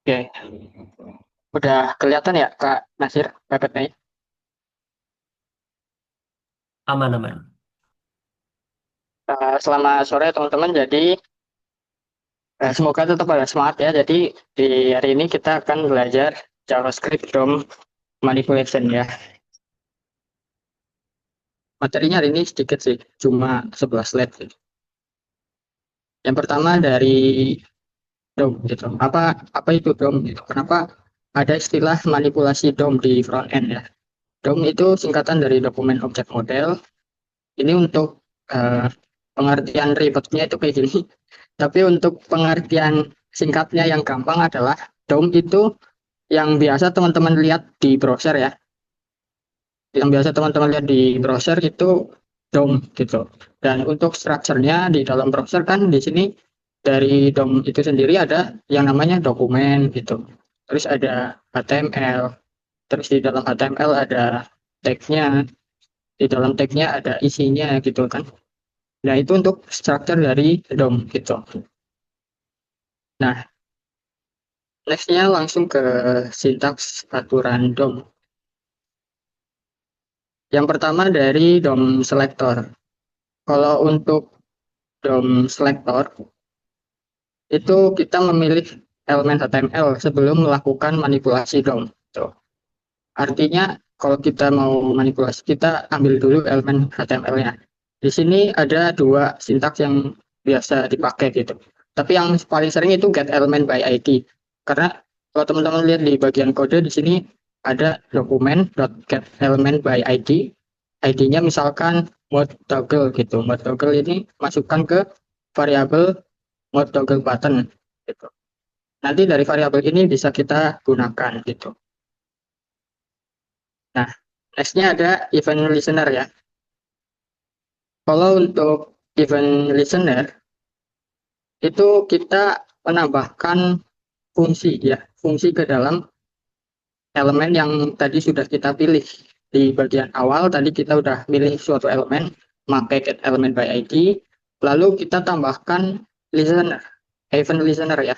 Oke, udah kelihatan ya Kak Nasir PPT-nya? Aman-aman. Selamat sore teman-teman. Jadi semoga tetap ada semangat ya. Jadi di hari ini kita akan belajar JavaScript DOM manipulation ya. Materinya hari ini sedikit sih, cuma 11 slide gitu. Yang pertama dari DOM gitu. Apa itu DOM gitu? Kenapa ada istilah manipulasi DOM di front end ya? DOM itu singkatan dari dokumen objek model. Ini untuk eh, pengertian ribetnya itu kayak gini. Tapi untuk pengertian singkatnya yang gampang adalah DOM itu yang biasa teman-teman lihat di browser ya. Yang biasa teman-teman lihat di browser itu DOM gitu. Dan untuk strukturnya di dalam browser kan di sini dari DOM itu sendiri ada yang namanya dokumen gitu. Terus ada HTML, terus di dalam HTML ada tag-nya, di dalam tag-nya ada isinya gitu kan. Nah, itu untuk struktur dari DOM gitu. Nah, next-nya langsung ke sintaks aturan DOM. Yang pertama dari DOM selector. Kalau untuk DOM selector, itu kita memilih elemen HTML sebelum melakukan manipulasi DOM. Tuh. Artinya, kalau kita mau manipulasi, kita ambil dulu elemen HTML-nya. Di sini ada dua sintaks yang biasa dipakai gitu. Tapi yang paling sering itu get element by ID. Karena kalau teman-teman lihat di bagian kode di sini ada dokumen.get element by ID. ID-nya misalkan mode toggle gitu. Mode toggle ini masukkan ke variabel mode toggle button gitu. Nanti dari variabel ini bisa kita gunakan gitu. Nah, next-nya ada event listener ya. Kalau untuk event listener itu kita menambahkan fungsi ya, fungsi ke dalam elemen yang tadi sudah kita pilih. Di bagian awal tadi kita udah pilih suatu elemen, pakai get element by ID, lalu kita tambahkan listener, event listener ya.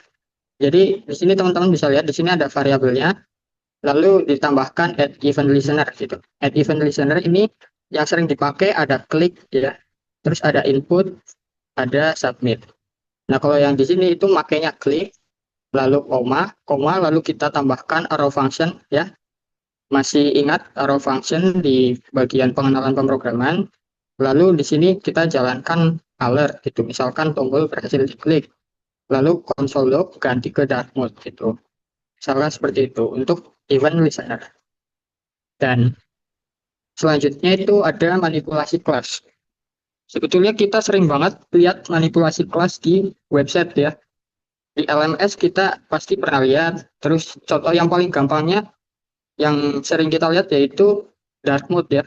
Jadi di sini teman-teman bisa lihat di sini ada variabelnya, lalu ditambahkan add event listener gitu. Add event listener ini yang sering dipakai ada klik ya, terus ada input, ada submit. Nah, kalau yang di sini itu makainya klik, lalu koma, lalu kita tambahkan arrow function ya. Masih ingat arrow function di bagian pengenalan pemrograman. Lalu di sini kita jalankan alert gitu. Misalkan tombol berhasil diklik. Lalu console log ganti ke dark mode gitu. Misalkan seperti itu untuk event listener. Dan selanjutnya itu ada manipulasi kelas. Sebetulnya kita sering banget lihat manipulasi kelas di website ya. Di LMS kita pasti pernah lihat. Terus contoh yang paling gampangnya yang sering kita lihat yaitu dark mode ya.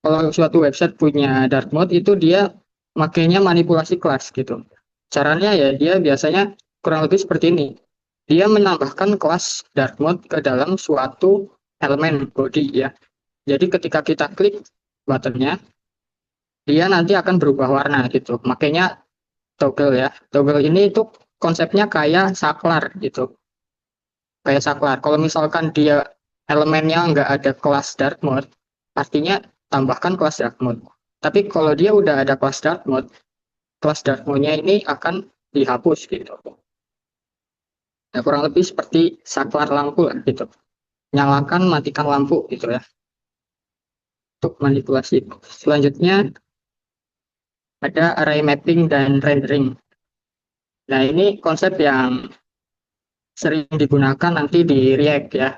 Kalau suatu website punya dark mode itu dia makainya manipulasi kelas gitu. Caranya ya dia biasanya kurang lebih seperti ini. Dia menambahkan kelas dark mode ke dalam suatu elemen body ya. Jadi ketika kita klik buttonnya, dia nanti akan berubah warna gitu. Makanya toggle ya. Toggle ini itu konsepnya kayak saklar gitu. Kayak saklar. Kalau misalkan dia elemennya nggak ada kelas dark mode, artinya tambahkan kelas dark mode. Tapi kalau dia udah ada kelas dark mode-nya ini akan dihapus gitu. Ya, kurang lebih seperti saklar lampu lah, gitu. Nyalakan, matikan lampu gitu ya. Untuk manipulasi. Selanjutnya ada array mapping dan rendering. Nah ini konsep yang sering digunakan nanti di React ya.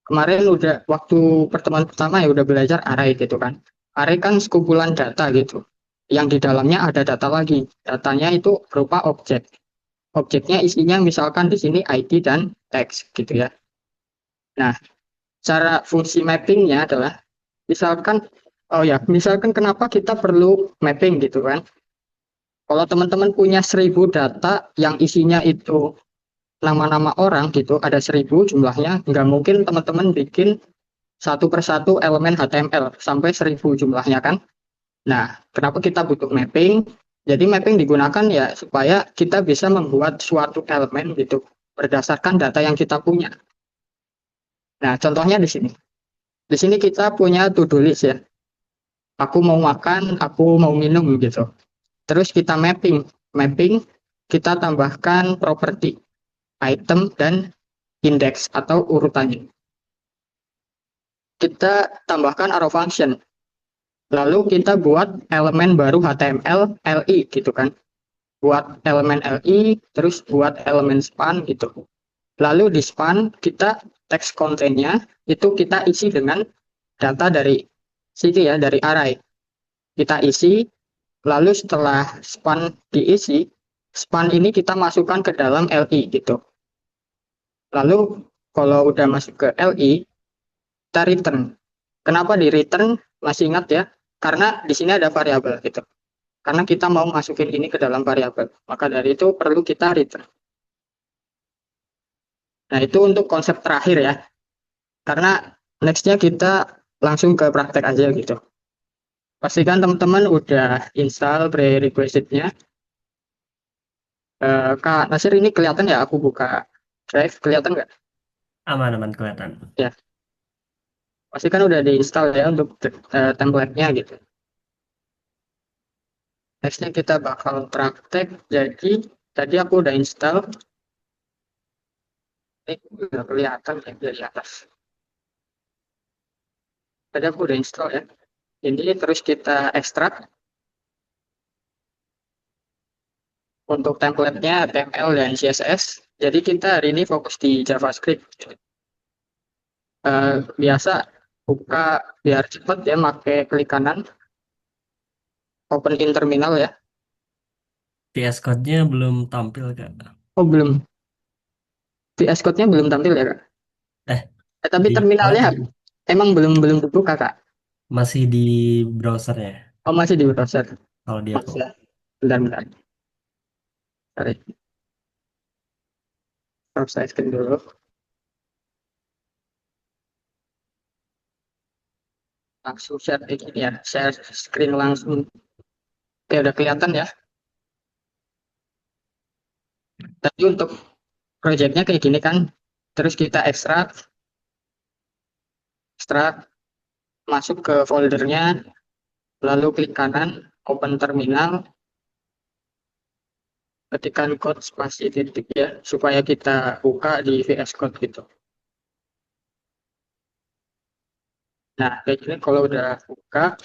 Kemarin udah waktu pertemuan pertama ya udah belajar array gitu kan. Array kan sekumpulan data gitu. Yang di dalamnya ada data lagi. Datanya itu berupa objek. Objeknya isinya misalkan di sini ID dan teks gitu ya. Nah, cara fungsi mappingnya adalah misalkan, oh ya, misalkan kenapa kita perlu mapping gitu kan. Kalau teman-teman punya 1.000 data yang isinya itu nama-nama orang gitu, ada 1.000 jumlahnya, nggak mungkin teman-teman bikin satu persatu elemen HTML sampai 1.000 jumlahnya kan. Nah, kenapa kita butuh mapping? Jadi mapping digunakan ya supaya kita bisa membuat suatu elemen gitu. berdasarkan data yang kita punya. Nah, contohnya di sini. Di sini kita punya to-do list ya. Aku mau makan, aku mau minum gitu. Terus kita mapping. Mapping kita tambahkan properti, item, dan indeks atau urutannya. Kita tambahkan arrow function. Lalu kita buat elemen baru HTML, LI gitu kan. Buat elemen LI, terus buat elemen span gitu. Lalu di span kita text content-nya itu kita isi dengan data dari sini ya, dari array. Kita isi, lalu setelah span diisi, span ini kita masukkan ke dalam LI gitu. Lalu kalau udah masuk ke LI, kita return. Kenapa di return? Masih ingat ya? Karena di sini ada variabel gitu. Karena kita mau masukin ini ke dalam variabel. Maka dari itu perlu kita return. Nah, itu untuk konsep terakhir ya. Karena nextnya kita langsung ke praktek aja gitu. Pastikan teman-teman udah install prerequisite-nya. Kak Nasir, ini kelihatan ya aku buka drive, kelihatan nggak? Aman-aman kelihatan. Ya, pastikan udah diinstal ya untuk template-nya gitu. Nextnya kita bakal praktek. Jadi tadi aku udah install. Ini udah kelihatan ya dari atas. Tadi aku udah install ya. Ini terus kita ekstrak untuk template-nya HTML dan CSS. Jadi kita hari ini fokus di JavaScript. Biasa buka biar cepet ya, pakai klik kanan, open in terminal ya. VS Code-nya belum tampil, Kak. Oh belum, VS Code-nya belum tampil ya kak. Eh, Tapi di terminalnya emang belum belum dibuka kak. masih di browsernya Oh masih di browser. kalau di aku. Masih ya. Bentar-bentar. Sorry, stop saya screen dulu. Langsung share ini ya, share screen langsung. Oke, udah kelihatan ya. Tadi untuk projectnya kayak gini kan. Terus kita ekstrak, ekstrak, masuk ke foldernya, lalu klik kanan, open terminal, ketikkan code spasi titik ya, supaya kita buka di VS Code gitu. Nah, kayak gini kalau udah buka,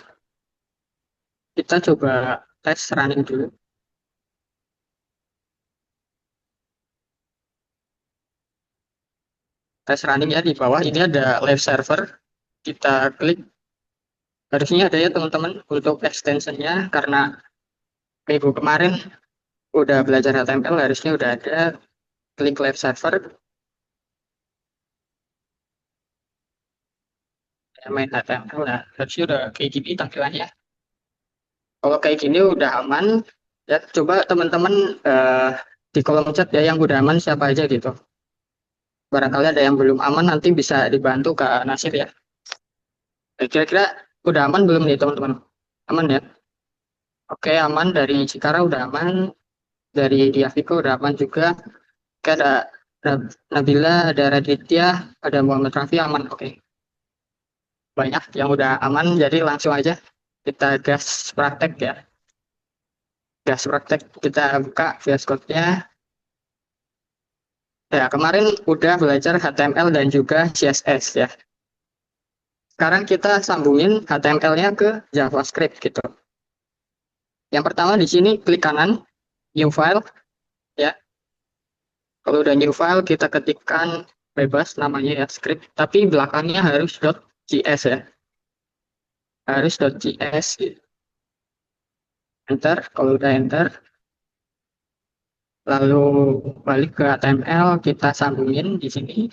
kita coba tes running dulu. Tes running ya di bawah, ini ada live server. Kita klik, harusnya ada ya teman-teman untuk extensionnya, karena minggu kemarin udah belajar HTML, harusnya udah ada. Klik live server, ya, main HTML, nah harusnya udah kayak gini tampilannya. Kalau kayak gini udah aman, ya coba teman-teman di kolom chat ya yang udah aman siapa aja gitu. Barangkali ada yang belum aman nanti bisa dibantu Kak Nasir ya. Kira-kira udah aman belum nih teman-teman? Aman ya? Oke, aman dari Cikara udah aman, dari Diaviko udah aman juga. Oke, ada Nabila, ada Raditya, ada Muhammad Rafi aman. Oke, banyak yang udah aman, jadi langsung aja kita gas praktek ya. Gas praktek kita buka VS Code-nya. Ya, kemarin udah belajar HTML dan juga CSS ya. Sekarang kita sambungin HTML-nya ke JavaScript gitu. Yang pertama di sini klik kanan, new file ya. Kalau udah new file kita ketikkan bebas namanya ya script, tapi belakangnya harus .js ya. Harus .js gitu. Enter, kalau udah enter, lalu balik ke HTML, kita sambungin di sini.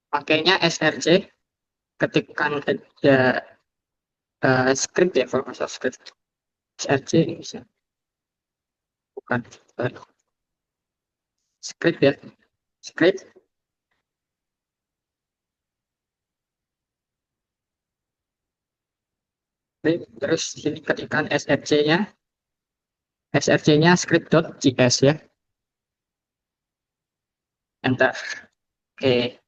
Pakainya src, ketikkan aja script ya, kalau masuk script. src ini bisa, bukan script ya, script. Terus sini ketikkan src-nya, src-nya script.js ya. enter. Oke.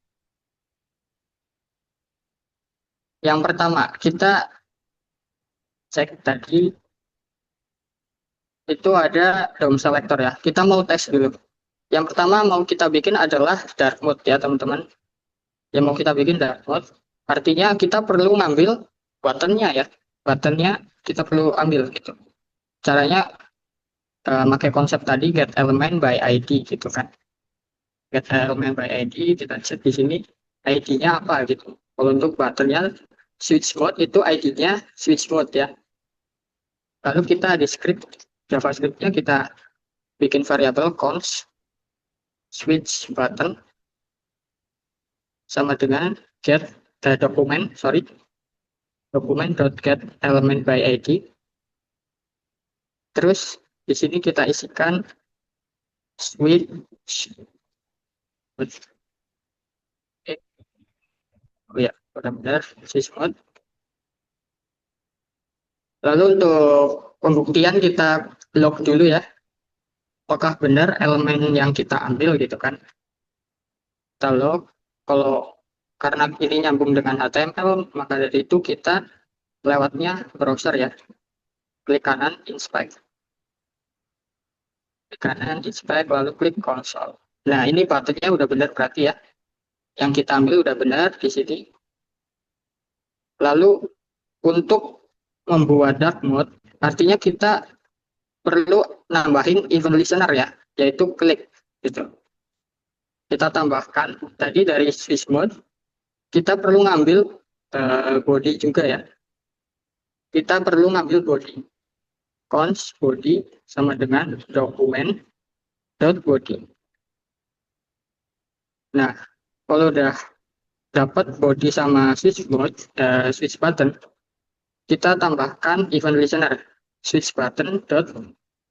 Yang pertama, kita cek tadi itu ada DOM selector ya. Kita mau tes dulu. Yang pertama mau kita bikin adalah dark mode ya teman-teman. Yang mau kita bikin dark mode, artinya kita perlu ngambil buttonnya ya. Buttonnya kita perlu ambil gitu. Caranya pakai konsep tadi get element by ID gitu kan. Get element by ID, kita cek di sini ID-nya apa gitu. Kalau untuk buttonnya switch mode itu ID-nya switch mode ya. Lalu kita di script JavaScript-nya kita bikin variabel const switch button sama dengan get dokumen.get element by ID. Terus di sini kita isikan switch. Oh ya, benar-benar switch mode. Lalu untuk pembuktian kita log dulu ya, apakah benar elemen yang kita ambil gitu kan. Kita log, kalau karena ini nyambung dengan HTML, maka dari itu kita lewatnya browser ya. Klik kanan, inspect. Klik kanan, inspect, lalu klik console. Nah, ini buttonnya udah benar berarti ya. Yang kita ambil udah benar di sini. Lalu untuk membuat dark mode, artinya kita perlu nambahin event listener ya, yaitu klik gitu. Kita tambahkan tadi dari switch mode, kita perlu ngambil body juga ya. Kita perlu ngambil body. Const body sama dengan dokumen dot body. Nah, kalau udah dapat body sama switch mode, switch button, kita tambahkan event listener. Switch button dot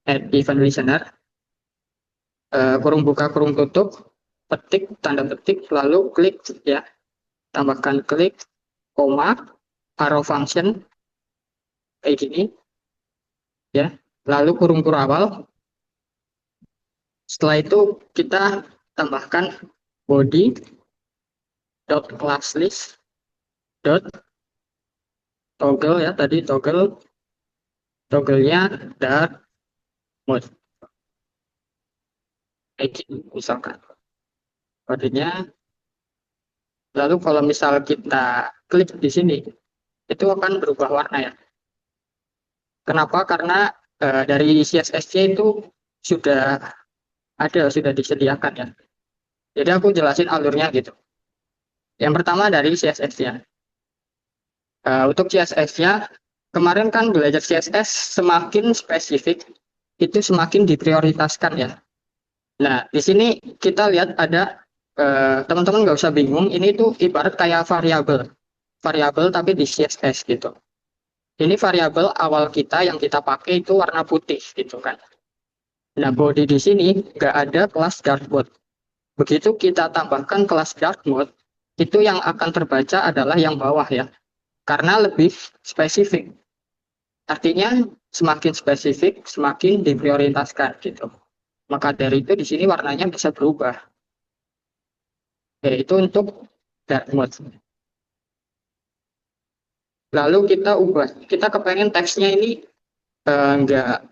add event listener, kurung buka kurung tutup, petik tanda petik, lalu klik ya, tambahkan klik, koma, arrow function kayak gini ya, lalu kurung awal. Setelah itu kita tambahkan body dot class list dot toggle ya, tadi toggle-nya dark mode kayak gini misalkan kodenya. Lalu kalau misal kita klik di sini, itu akan berubah warna ya. Kenapa? Karena dari CSS-nya itu sudah ada, sudah disediakan ya. Jadi aku jelasin alurnya gitu. Yang pertama dari CSS-nya. Untuk CSS-nya, kemarin kan belajar CSS semakin spesifik, itu semakin diprioritaskan ya. Nah, di sini kita lihat ada, teman-teman nggak usah bingung, ini tuh ibarat kayak variabel tapi di CSS gitu. Ini variabel awal kita yang kita pakai itu warna putih gitu kan. Nah, body di sini nggak ada kelas dark mode. Begitu kita tambahkan kelas dark mode, itu yang akan terbaca adalah yang bawah ya. Karena lebih spesifik. Artinya semakin spesifik, semakin diprioritaskan gitu. Maka dari itu di sini warnanya bisa berubah. Yaitu untuk dark mode. Lalu kita ubah, kita kepengen teksnya ini enggak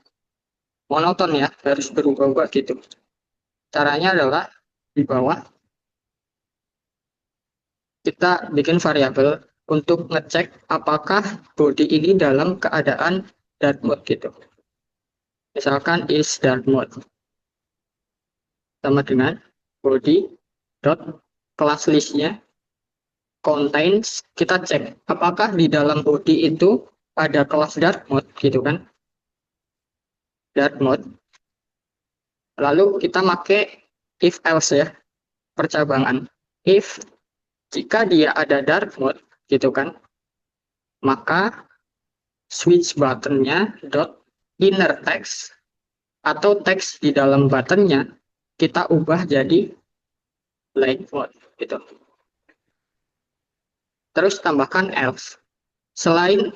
monoton ya, harus berubah-ubah gitu. Caranya adalah di bawah kita bikin variabel untuk ngecek apakah body ini dalam keadaan dark mode gitu. Misalkan is dark mode sama dengan body dot class listnya contains, kita cek apakah di dalam body itu ada kelas dark mode gitu kan, dark mode. Lalu kita pakai if else ya, percabangan. If jika dia ada dark mode gitu kan, maka switch buttonnya dot inner text atau teks di dalam buttonnya kita ubah jadi light mode gitu. Terus tambahkan else. Selain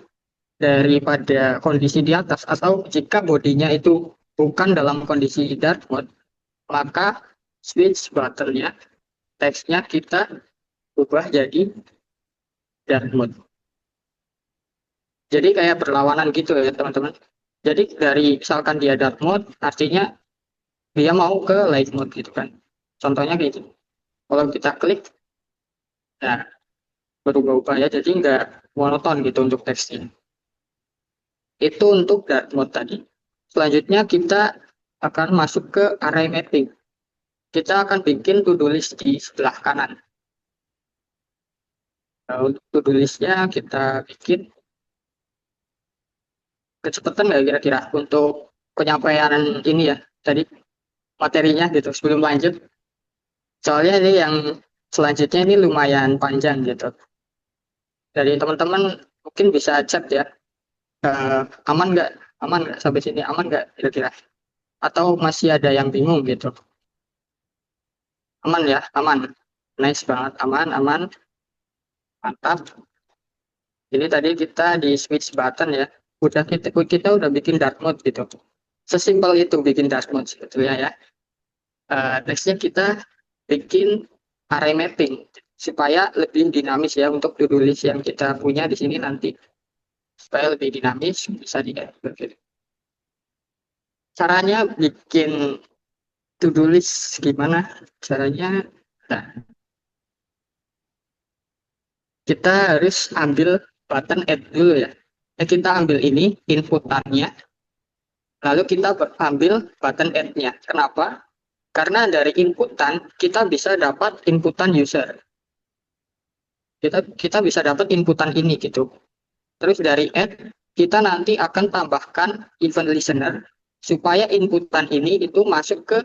daripada kondisi di atas atau jika bodinya itu bukan dalam kondisi dark mode, maka switch buttonnya teksnya kita ubah jadi dark mode. Jadi kayak berlawanan gitu ya teman-teman. Jadi dari misalkan dia dark mode, artinya dia mau ke light mode gitu kan. Contohnya kayak gitu. Kalau kita klik, ya berubah-ubah ya. Jadi nggak monoton gitu untuk teksnya. Itu untuk dark mode tadi. Selanjutnya kita akan masuk ke array mapping. Kita akan bikin to-do list di sebelah kanan. Nah, untuk to-do listnya kita bikin kecepatan nggak kira-kira untuk penyampaian ini ya tadi materinya gitu sebelum lanjut. Soalnya ini yang selanjutnya ini lumayan panjang gitu. Dari teman-teman mungkin bisa chat ya, eh, aman nggak, aman nggak sampai sini, aman nggak kira-kira? Atau masih ada yang bingung gitu? Aman ya, aman. Nice banget, aman, aman, mantap. Ini tadi kita di switch button ya. Kita udah bikin dark mode gitu. Sesimpel itu bikin dark mode sebetulnya ya. Nextnya kita bikin array mapping supaya lebih dinamis ya untuk to-do list yang kita punya di sini nanti supaya lebih dinamis bisa diedit. Caranya bikin to-do list gimana? Caranya, nah, kita harus ambil button add dulu ya. Kita ambil ini inputannya, lalu kita ambil button add-nya. Kenapa? Karena dari inputan kita bisa dapat inputan user. Kita bisa dapat inputan ini gitu. Terus dari add kita nanti akan tambahkan event listener supaya inputan ini itu masuk ke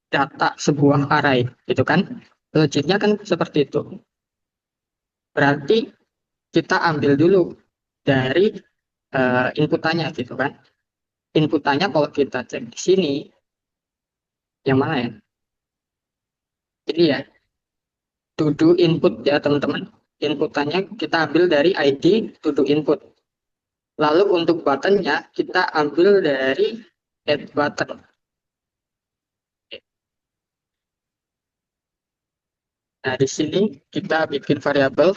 data sebuah array, gitu kan? Logiknya kan seperti itu. Berarti kita ambil dulu dari inputannya, gitu kan? Inputannya kalau kita cek di sini, yang mana ya? Ini ya, to do input ya teman-teman. Inputannya kita ambil dari ID to do input. Lalu untuk buttonnya kita ambil dari add button. Nah, di sini kita bikin variabel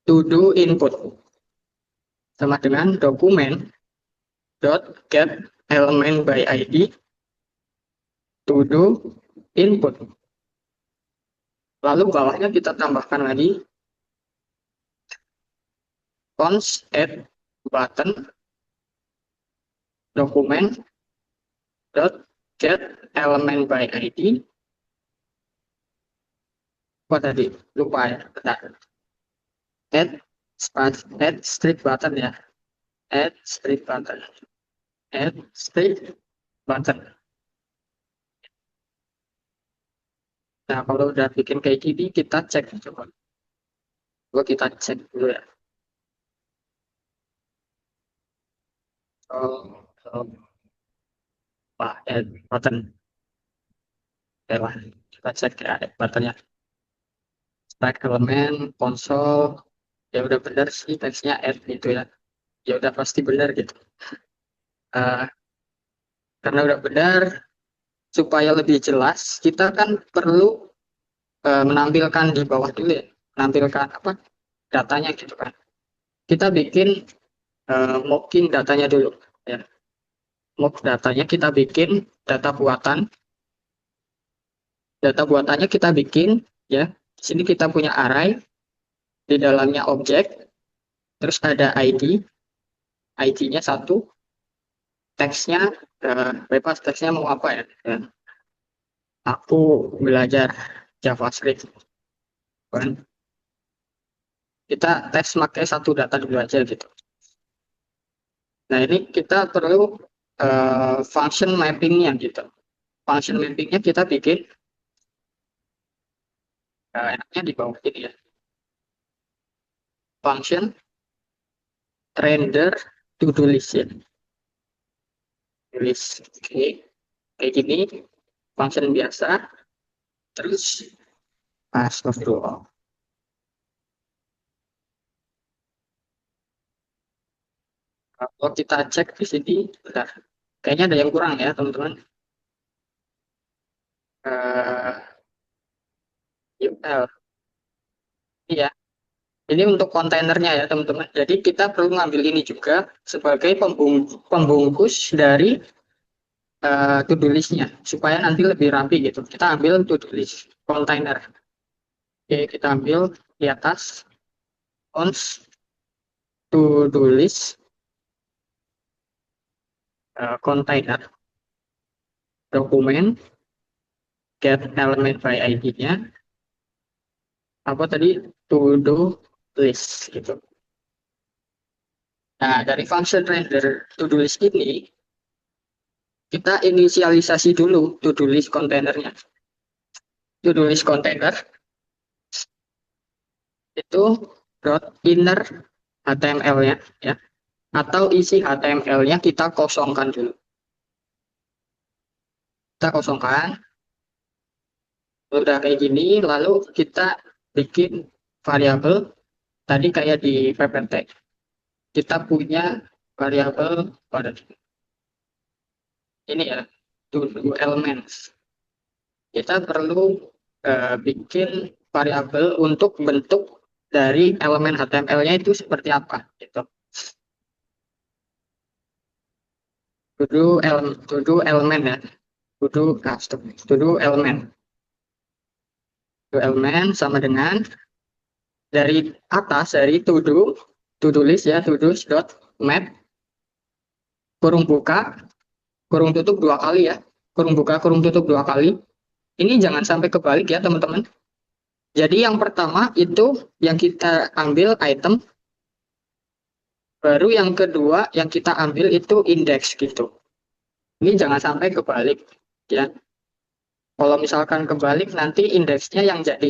to do input sama dengan dokumen dot get element by ID to do input. Lalu bawahnya kita tambahkan lagi const add button dokumen dot get element by ID. Apa tadi? Lupa ya. Bentar. Add add strip button ya. Add strip button. Add strip button. Nah, kalau udah bikin kayak gini, kita cek coba. Coba kita cek dulu ya. Oh, oh, Pak, add button. Oke lah, kita cek ya add buttonnya. Stack elemen, konsol, ya udah benar sih teksnya add gitu ya. Ya udah pasti benar gitu. Eh, karena udah benar, supaya lebih jelas, kita kan perlu menampilkan di bawah dulu ya. Menampilkan apa? Datanya gitu kan. Kita bikin mocking datanya dulu ya. Mock datanya kita bikin data buatan. Data buatannya kita bikin ya. Di sini kita punya array, di dalamnya objek, terus ada ID, ID-nya satu, teksnya bebas teksnya mau apa ya? Ya, aku belajar JavaScript kan. Kita teks pakai satu data dulu aja gitu. Nah ini kita perlu function mappingnya gitu. Function mappingnya kita bikin enaknya di bawah ini ya. Function render to do list ya. List oke. Kayak gini function biasa. Terus astagfirullah. Kalau kita cek di sini, bentar. Kayaknya ada yang kurang ya teman-teman. Eh, L. Iya, ini untuk kontainernya ya teman-teman. Jadi kita perlu ngambil ini juga sebagai pembungkus dari to-do list-nya supaya nanti lebih rapi gitu. Kita ambil to-do list kontainer. Oke, kita ambil di atas ons to-do list kontainer dokumen get element by ID-nya apa tadi to-do list gitu. Nah, dari function render to-do list ini kita inisialisasi dulu to-do list kontainernya. To-do list kontainer itu dot inner HTML-nya ya atau isi HTML-nya kita kosongkan dulu. Kita kosongkan, udah kayak gini, lalu kita bikin variabel tadi kayak di PPT. Kita punya variabel pada ini ya, to elements. Kita perlu bikin variabel untuk bentuk dari elemen HTML-nya itu seperti apa gitu. To do element ya, to do custom, to do element. To element sama dengan dari atas dari to do list ya, to do dot map kurung buka kurung tutup dua kali ya, kurung buka kurung tutup dua kali. Ini jangan sampai kebalik ya teman-teman. Jadi yang pertama itu yang kita ambil item, baru yang kedua yang kita ambil itu indeks gitu. Ini jangan sampai kebalik ya. Kalau misalkan kebalik nanti indeksnya yang jadi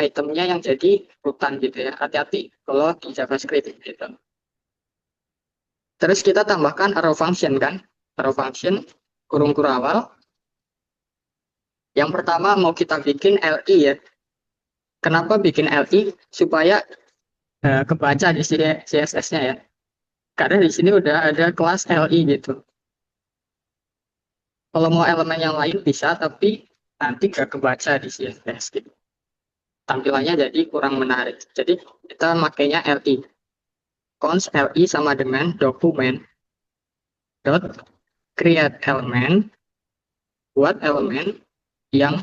itemnya yang jadi rutan gitu ya. Hati-hati kalau di JavaScript gitu. Terus kita tambahkan arrow function kan. Arrow function kurung kurawal. Yang pertama mau kita bikin LI ya. Kenapa bikin LI? Supaya kebaca di sini CSS-nya ya. Karena di sini udah ada kelas LI gitu. Kalau mau elemen yang lain bisa, tapi nanti gak kebaca di CSS gitu. Tampilannya jadi kurang menarik. Jadi kita makainya LI. Const LI sama dengan dokumen dot create element buat elemen yang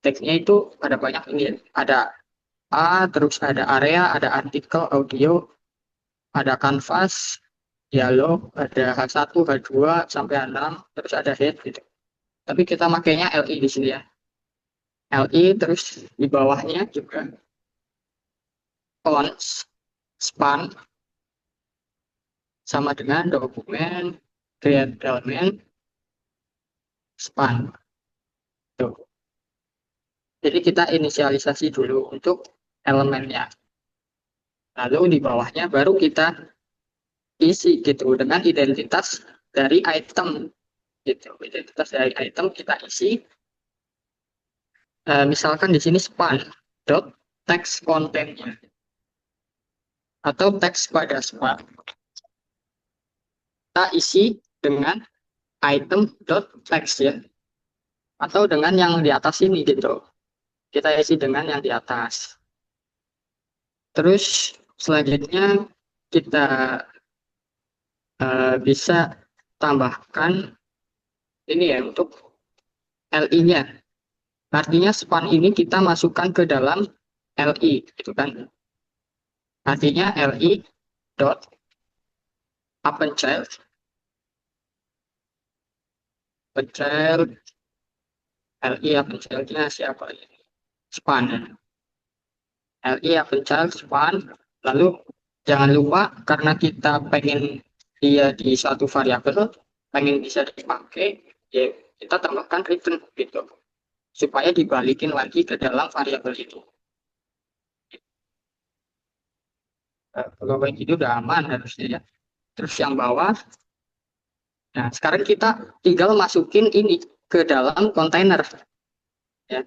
teksnya itu ada banyak ini ya. Ada terus ada area, ada artikel, audio, ada canvas, dialog, ada H1, H2 sampai H6, terus ada head gitu. Tapi kita makainya LI di sini ya. LI terus di bawahnya juga cons span sama dengan dokumen create element span. Tuh. Jadi kita inisialisasi dulu untuk elemennya. Lalu di bawahnya baru kita isi gitu dengan identitas dari item gitu. Identitas dari item kita isi. Misalkan di sini span dot text contentnya atau teks pada span. Kita isi dengan item dot text ya atau dengan yang di atas ini gitu. Kita isi dengan yang di atas. Terus selanjutnya kita bisa tambahkan ini ya untuk LI-nya. Artinya span ini kita masukkan ke dalam LI gitu kan. Artinya LI dot append child LI append child-nya siapa ya? Span. LI append child span. Lalu jangan lupa karena kita pengen dia di satu variabel, pengen bisa dipakai, ya kita tambahkan return gitu supaya dibalikin lagi ke dalam variabel itu. Kalau kayak gitu udah aman harusnya ya. Terus yang bawah, nah sekarang kita tinggal masukin ini ke dalam kontainer. Ya.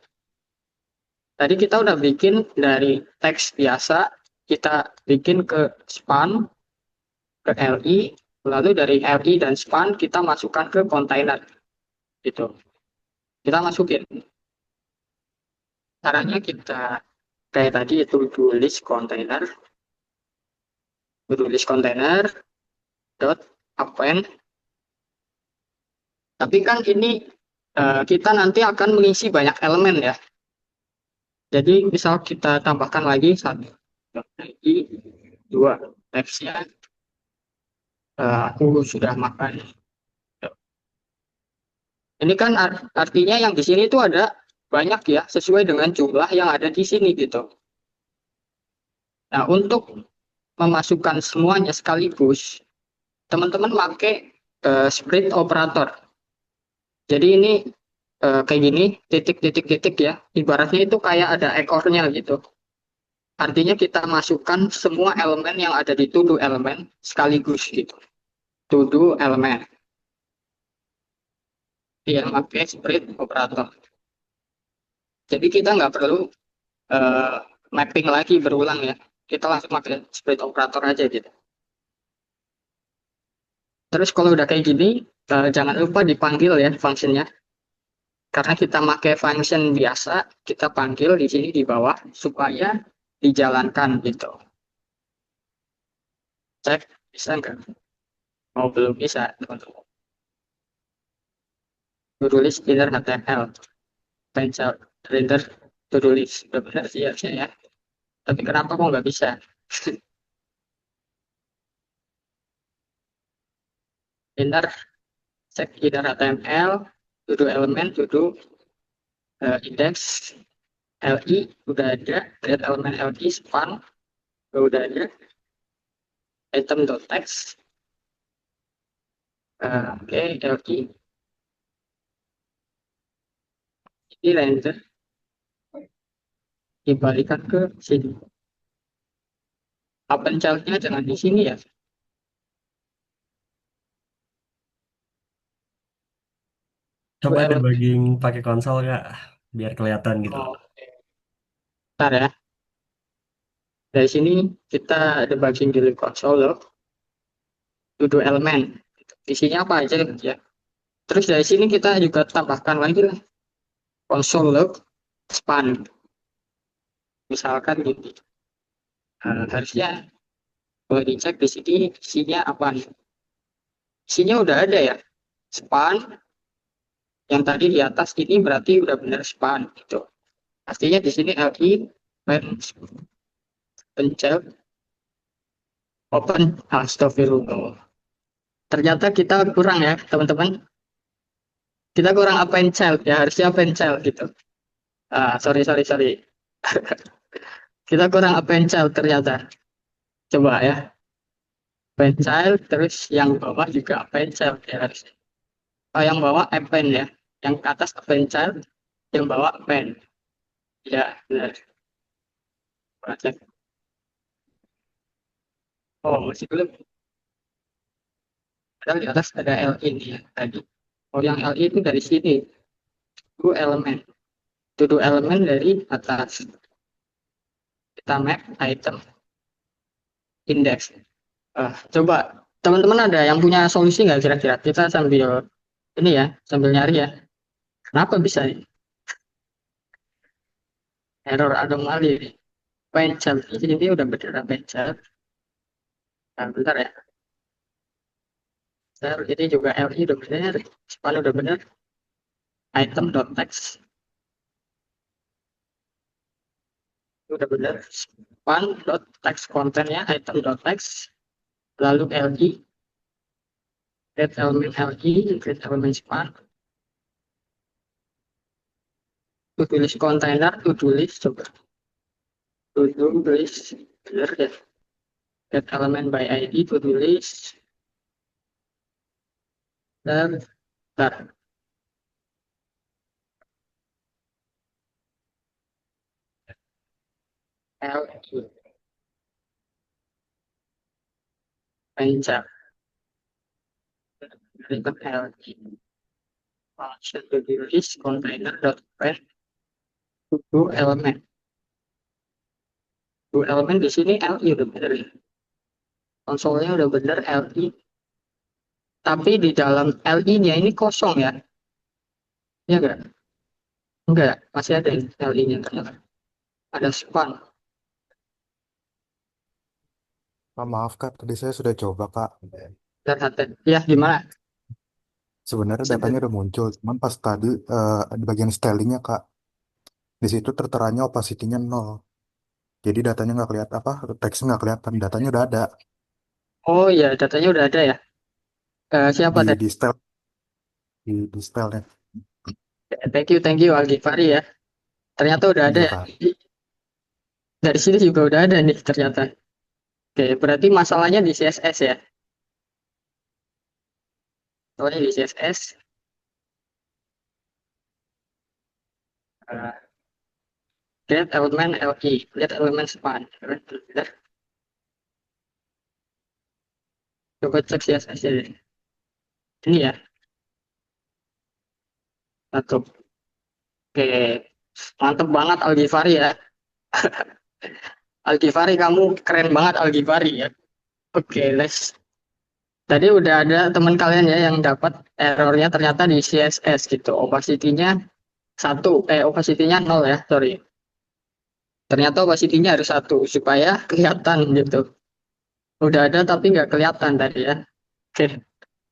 Tadi kita udah bikin dari teks biasa, kita bikin ke span, ke LI, lalu dari LI dan span kita masukkan ke kontainer. Gitu. Kita masukin. Caranya kita kayak tadi itu to do list container dot append. Tapi kan ini kita nanti akan mengisi banyak elemen ya. Jadi misal kita tambahkan lagi satu, lagi dua, teksnya aku sudah makan. Ini kan artinya yang di sini itu ada banyak ya, sesuai dengan jumlah yang ada di sini gitu. Nah, untuk memasukkan semuanya sekaligus, teman-teman pakai split operator. Jadi ini kayak gini, titik-titik-titik ya. Ibaratnya itu kayak ada ekornya gitu. Artinya kita masukkan semua elemen yang ada di to do elemen sekaligus gitu. To do elemen. Dia pakai split operator. Jadi kita nggak perlu eh, mapping lagi berulang ya. Kita langsung pakai split operator aja gitu. Terus kalau udah kayak gini, jangan lupa dipanggil ya fungsinya. Karena kita pakai function biasa, kita panggil di sini di bawah supaya dijalankan gitu. Cek bisa nggak? Oh belum bisa, teman-teman. To-do list inner HTML, pencet render to-do list. Udah benar sih harusnya ya. Tapi kenapa kok nggak bisa? Inner, cek inner HTML, to-do element, to-do index, LI, udah ada. Create element LI, span, udah ada. Item.text, oke, LI, ini render, dibalikan ke sini. Open child-nya jangan di sini ya. Coba Element. debugging pakai konsol nggak? Biar kelihatan gitu loh. Oh, bentar ya. Dari sini kita debugging dulu console log, to do element. Isinya apa aja ya. Terus dari sini kita juga tambahkan lagi lah console log span. Misalkan gitu. Harusnya boleh dicek di sini isinya apa. Isinya udah ada ya. Span yang tadi di atas ini berarti udah benar span gitu. Artinya di sini LI pencet open. Astagfirullah. Ternyata kita kurang ya teman-teman. Kita kurang append child ya. Harusnya append child gitu. Sorry sorry sorry. Kita kurang append child ternyata. Coba ya. Append child terus yang bawah juga append child ya harusnya. Yang bawah append ya. Yang ke atas append child, yang bawah append. Ya benar. Cek. Oh masih belum. Padahal di atas ada LI nih ya tadi. Oh yang LI itu dari sini. Itu elemen. Itu elemen dari atas. Kita map item index. Coba teman-teman ada yang punya solusi nggak kira-kira? Kita sambil ini ya, sambil nyari ya. Kenapa bisa nih? Error anomali nih. Pencet. Ini udah bener pencet. Nah, bentar ya. Bentar, ini juga LI udah bener. Span udah bener. Item.text udah bener. Span.text kontennya item.text. Lalu LI. Get element LI. Get element span. To-do list container. To-do list. Coba. To-do list. Bener ya. Get element by ID. To-do list. Dan bentar. LI. Pencet. Ribet LI. Function to-do list container.pend to element. To element di sini LI udah bener ya. Konsolnya udah bener LI. Tapi di dalam LI-nya ini kosong ya. Ya enggak? Enggak, masih ada LI-nya ternyata. Ada span. Kak, maaf Kak, tadi saya sudah coba Kak. Dan HT. Ya, gimana? Sebenarnya datanya udah muncul, cuman pas tadi di bagian stylingnya Kak, di situ terteranya opacity-nya nol. Jadi datanya nggak kelihatan apa, teksnya nggak kelihatan, datanya udah ada Oh iya, datanya udah ada ya. Siapa di tadi? di style di stylenya. Thank you Aldi Fari ya. Ternyata udah ada Iya ya. Kak. Dari sini juga udah ada nih ternyata. Oke, berarti masalahnya di CSS ya. Soalnya di CSS, uh, create element LI, create element span. Coba cek CSS ini. Ini ya, satu. Oke, mantep banget Aldi Fari ya. Aldi Fari, kamu keren banget Aldi Fari ya. Oke, let's. Tadi udah ada teman kalian ya yang dapat errornya ternyata di CSS gitu. Opacity-nya satu, opacity-nya nol ya, sorry. Ternyata opacity-nya harus satu supaya kelihatan gitu. Udah ada tapi nggak kelihatan tadi ya. Oke,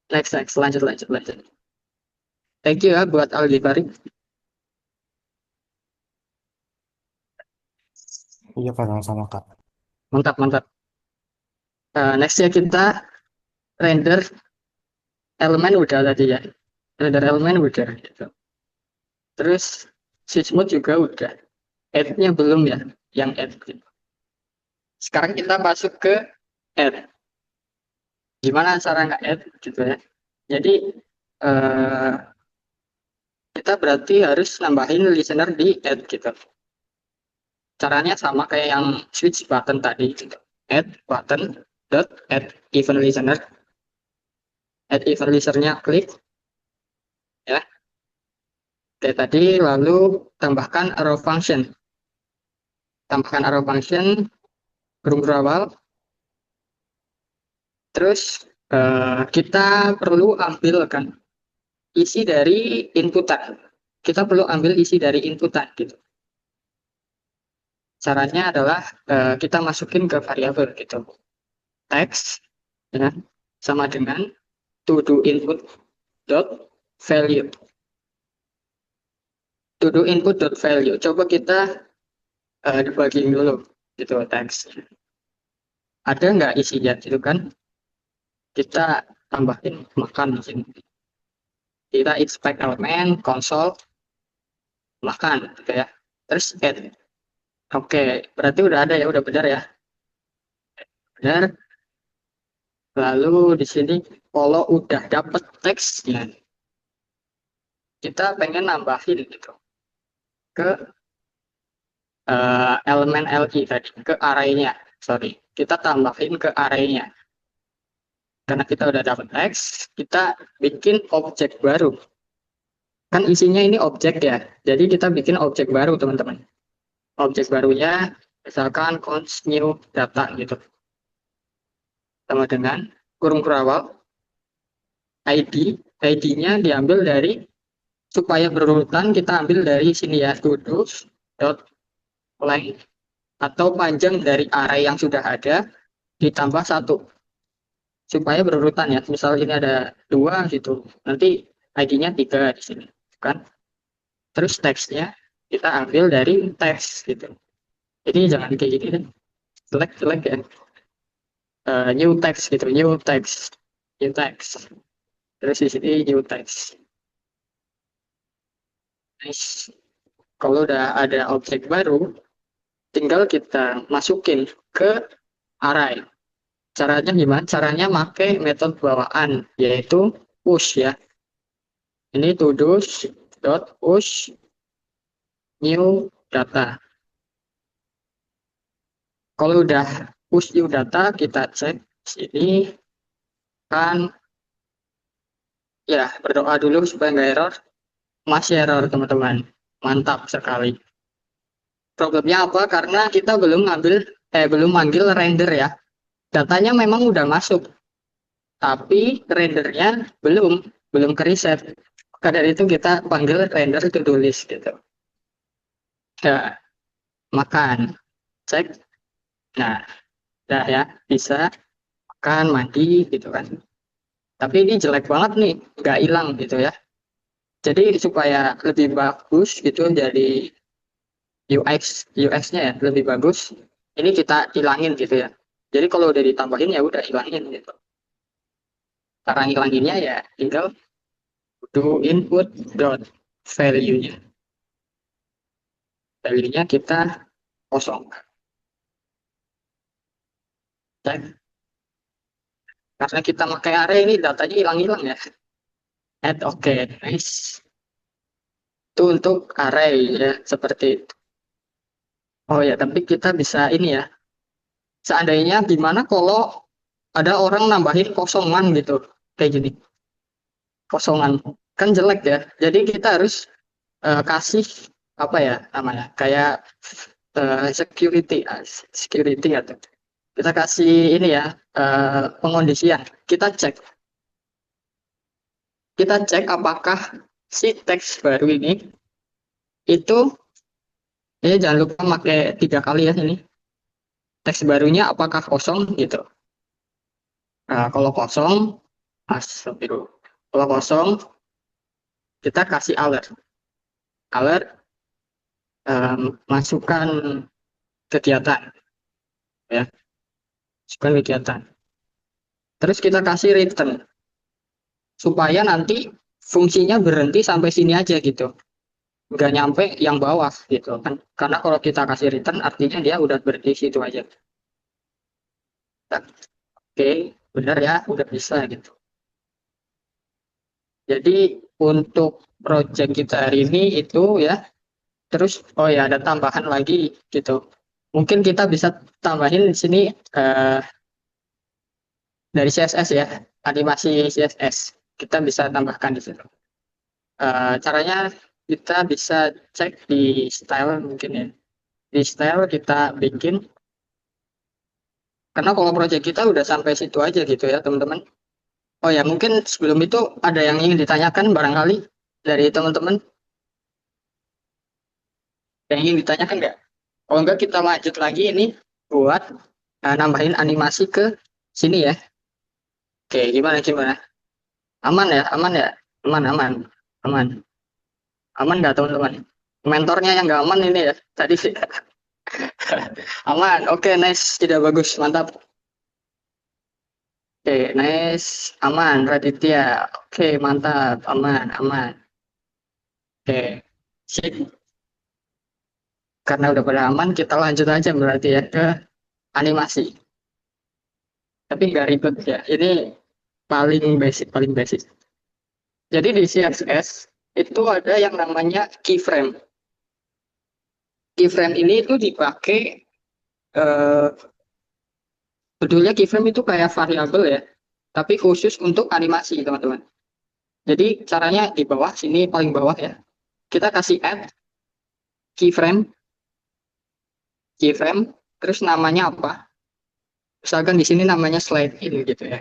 next, lanjut. Thank you ya buat Aldi Fari. Iya Kak, sama-sama Kak. Mantap. Next ya kita render elemen udah tadi ya. Render elemen udah gitu. Terus switch mode juga udah. Add-nya belum ya, yang add gitu. Sekarang kita masuk ke add. Gimana cara nge-add gitu ya. Jadi eh, kita berarti harus nambahin listener di add gitu. Caranya sama kayak yang switch button tadi gitu. Add button dot add event listener. Add event listener-nya klik ya. Oke, tadi lalu tambahkan arrow function. Tambahkan arrow function burung berawal. Terus kita perlu ambil kan isi dari inputan. Kita perlu ambil isi dari inputan gitu. Caranya adalah kita masukin ke variabel gitu. Text ya, sama dengan to do input dot value. To do input dot value. Coba kita debugging dulu gitu teks. Ada nggak isinya gitu kan? Kita tambahin makan di sini. Kita expect element console makan gitu ya. Terus add. Oke, berarti udah ada ya, udah benar ya. Benar. Lalu di sini kalau udah dapet teksnya, kita pengen nambahin gitu ke elemen LI tadi, ke array-nya. Sorry, kita tambahin ke array-nya. Karena kita udah dapet teks, kita bikin objek baru. Kan isinya ini objek ya, jadi kita bikin objek baru teman-teman. Objek barunya misalkan const new data gitu. Sama dengan kurung berawal ID, ID-nya diambil dari supaya berurutan kita ambil dari sini ya kudus dot length atau panjang dari array yang sudah ada ditambah satu supaya berurutan ya. Misal ini ada dua gitu, nanti ID-nya tiga di sini kan. Terus teksnya kita ambil dari teks gitu. Jadi jangan kayak gini deh. Select ya. New text gitu, new text. Terus di sini new text. Nice. Kalau udah ada objek baru, tinggal kita masukin ke array. Caranya gimana? Caranya pakai metode bawaan, yaitu push ya. Ini to do dot push new data. Kalau udah push new data, kita cek sini kan ya berdoa dulu supaya nggak error. Masih error teman-teman. Mantap sekali. Problemnya apa? Karena kita belum manggil render ya. Datanya memang udah masuk, tapi rendernya belum ke reset. Maka dari itu kita panggil render to do list gitu. Ya, makan, cek. Nah, udah ya, bisa makan, mandi gitu kan. Tapi ini jelek banget nih, nggak hilang gitu ya. Jadi supaya lebih bagus gitu, jadi UX-nya ya lebih bagus. Ini kita hilangin gitu ya. Jadi kalau udah ditambahin ya udah hilangin gitu. Cara ngilanginnya ya tinggal do input dot value-nya. Value-nya kita kosong. Cek. Karena kita pakai array ini datanya hilang-hilang ya. Add oke, nice. Itu untuk array ya seperti itu. Oh ya, tapi kita bisa ini ya. Seandainya gimana kalau ada orang nambahin kosongan gitu, kayak gini, kosongan kan jelek ya. Jadi kita harus kasih apa ya namanya, kayak security, security atau kita kasih ini ya pengondisian. Kita cek apakah si teks baru ini itu jangan lupa pakai 3 kali ya ini teks barunya apakah kosong gitu. Nah, kalau kosong, astagfirullah. Kalau kosong, kita kasih alert masukkan kegiatan ya, masukkan kegiatan. Terus kita kasih return supaya nanti fungsinya berhenti sampai sini aja gitu, nggak nyampe yang bawah gitu kan. Karena kalau kita kasih return artinya dia udah berhenti situ aja. Nah, oke, benar ya, udah bisa gitu. Jadi untuk project kita hari ini itu ya. Terus, oh ya ada tambahan lagi gitu. Mungkin kita bisa tambahin di sini eh, dari CSS ya, animasi CSS. Kita bisa tambahkan di situ. Caranya kita bisa cek di style mungkin ya. Di style kita bikin, karena kalau project kita udah sampai situ aja gitu ya teman-teman. Oh ya mungkin sebelum itu ada yang ingin ditanyakan barangkali dari teman-teman. Yang ingin ditanyakan nggak? Kalau enggak kita lanjut lagi ini buat nambahin animasi ke sini ya. Oke, gimana gimana? Aman ya, aman ya, aman aman aman aman nggak teman-teman? Mentornya yang nggak aman ini ya tadi sih. Aman, oke nice, tidak bagus, mantap. Oke, nice, aman, Raditya. Oke, mantap, aman aman. Oke, sip. Karena udah pada aman, kita lanjut aja berarti ya ke animasi. Tapi nggak ribet ya. Ini paling basic, paling basic. Jadi di CSS itu ada yang namanya keyframe. Keyframe ini itu dipakai eh, sebetulnya keyframe itu kayak variabel ya, tapi khusus untuk animasi teman-teman. Jadi caranya di bawah sini paling bawah ya, kita kasih add keyframe, keyframe, terus namanya apa? Misalkan di sini namanya slide in gitu ya,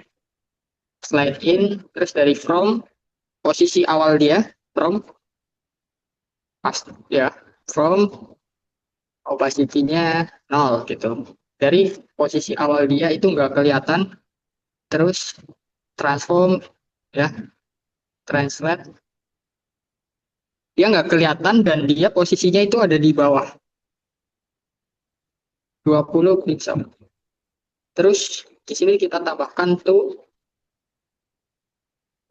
slide in, terus dari from posisi awal dia, from pas ya, from opacity-nya 0 gitu. Dari posisi awal dia itu nggak kelihatan, terus transform ya, translate dia nggak kelihatan dan dia posisinya itu ada di bawah 20 pixel. Terus di sini kita tambahkan tuh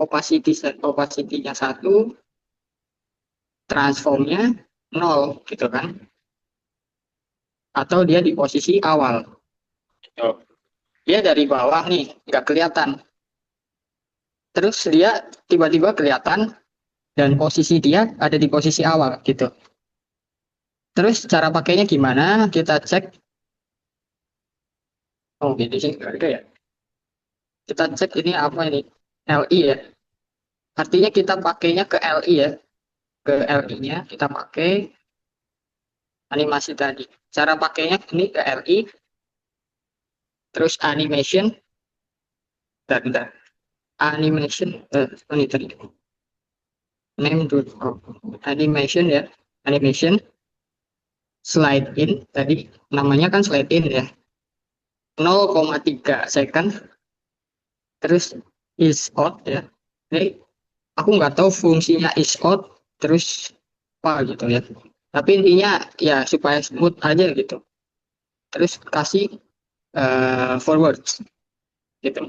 opacity-nya 1, transformnya 0 gitu kan. Atau dia di posisi awal. Gitu. Dia dari bawah nih, nggak kelihatan. Terus dia tiba-tiba kelihatan dan posisi dia ada di posisi awal gitu. Terus cara pakainya gimana? Kita cek. Oh, gitu sih nggak ada ya. Kita cek ini apa ini? LI ya. Artinya kita pakainya ke LI ya. Ke LI-nya kita pakai animasi tadi. Cara pakainya ini ke LI, terus animation, dan animation, ini tadi. Name dulu. Oh, animation ya. Animation. slide in tadi namanya kan slide in ya 0,3 second terus is out ya. Jadi aku nggak tahu fungsinya is out terus apa gitu ya. Tapi intinya ya supaya smooth aja gitu. Terus kasih forward gitu.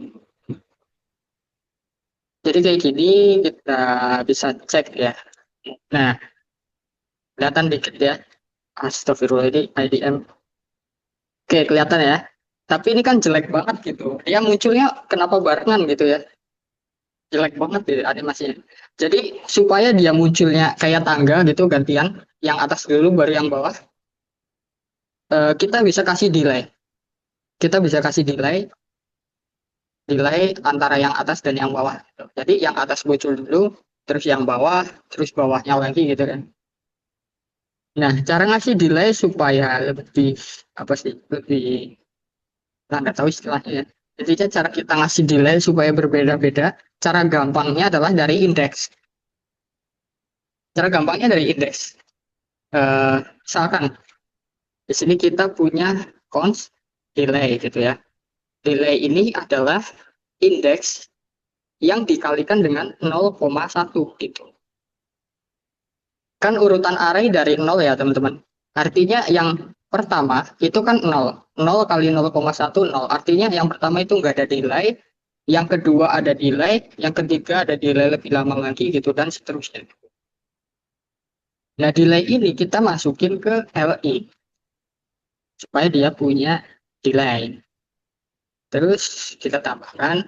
Jadi kayak gini kita bisa cek ya. Nah, kelihatan dikit ya. Astagfirullah ini IDM. Oke, kelihatan ya. Tapi ini kan jelek banget gitu. Dia munculnya kenapa barengan gitu ya. Jelek banget ya animasinya. Jadi supaya dia munculnya kayak tangga gitu gantian. Yang atas dulu baru yang bawah. Kita bisa kasih delay. Kita bisa kasih delay antara yang atas dan yang bawah gitu. Jadi yang atas muncul dulu, terus yang bawah, terus bawahnya lagi gitu kan. Nah, cara ngasih delay supaya lebih apa sih? Lebih nggak tahu istilahnya ya. Jadi cara kita ngasih delay supaya berbeda-beda. Cara gampangnya adalah dari indeks. Cara gampangnya dari indeks. Misalkan di sini kita punya cons delay gitu ya. Delay ini adalah indeks yang dikalikan dengan 0,1 gitu. Kan urutan array dari 0 ya teman-teman. Artinya yang pertama itu kan 0. 0 kali 0,1 0. Artinya yang pertama itu nggak ada delay. Yang kedua ada delay. Yang ketiga ada delay lebih lama lagi gitu dan seterusnya. Nah delay ini kita masukin ke LI. Supaya dia punya delay. Terus kita tambahkan.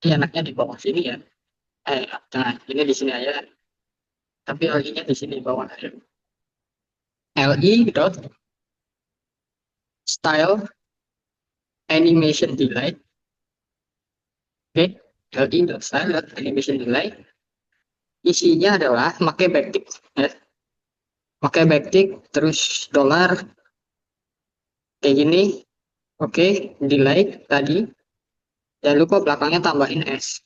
Ini enaknya di bawah sini ya. Jangan. Ini di sini aja. Tapi LI-nya di sini bawah. LI dot style animation delay. Oke, LI dot style dot animation delay. Isinya adalah pakai backtick ya. Pakai backtick terus dolar kayak gini. Oke, delay tadi. Jangan lupa belakangnya tambahin S.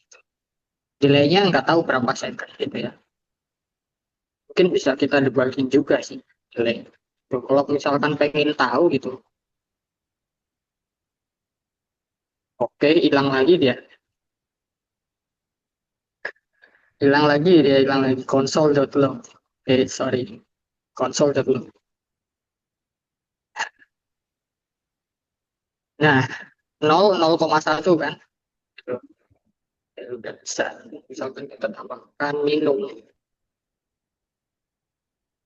Delaynya nggak tahu berapa second gitu ya. Mungkin bisa kita debugging juga sih delay. Tuh, kalau misalkan pengen tahu gitu. Oke, hilang lagi dia. Hilang lagi. Console.log. Sorry. Console.log. Nah, 0,1 kan. Gitu. Ya, udah bisa. Misalkan kita tambahkan minum.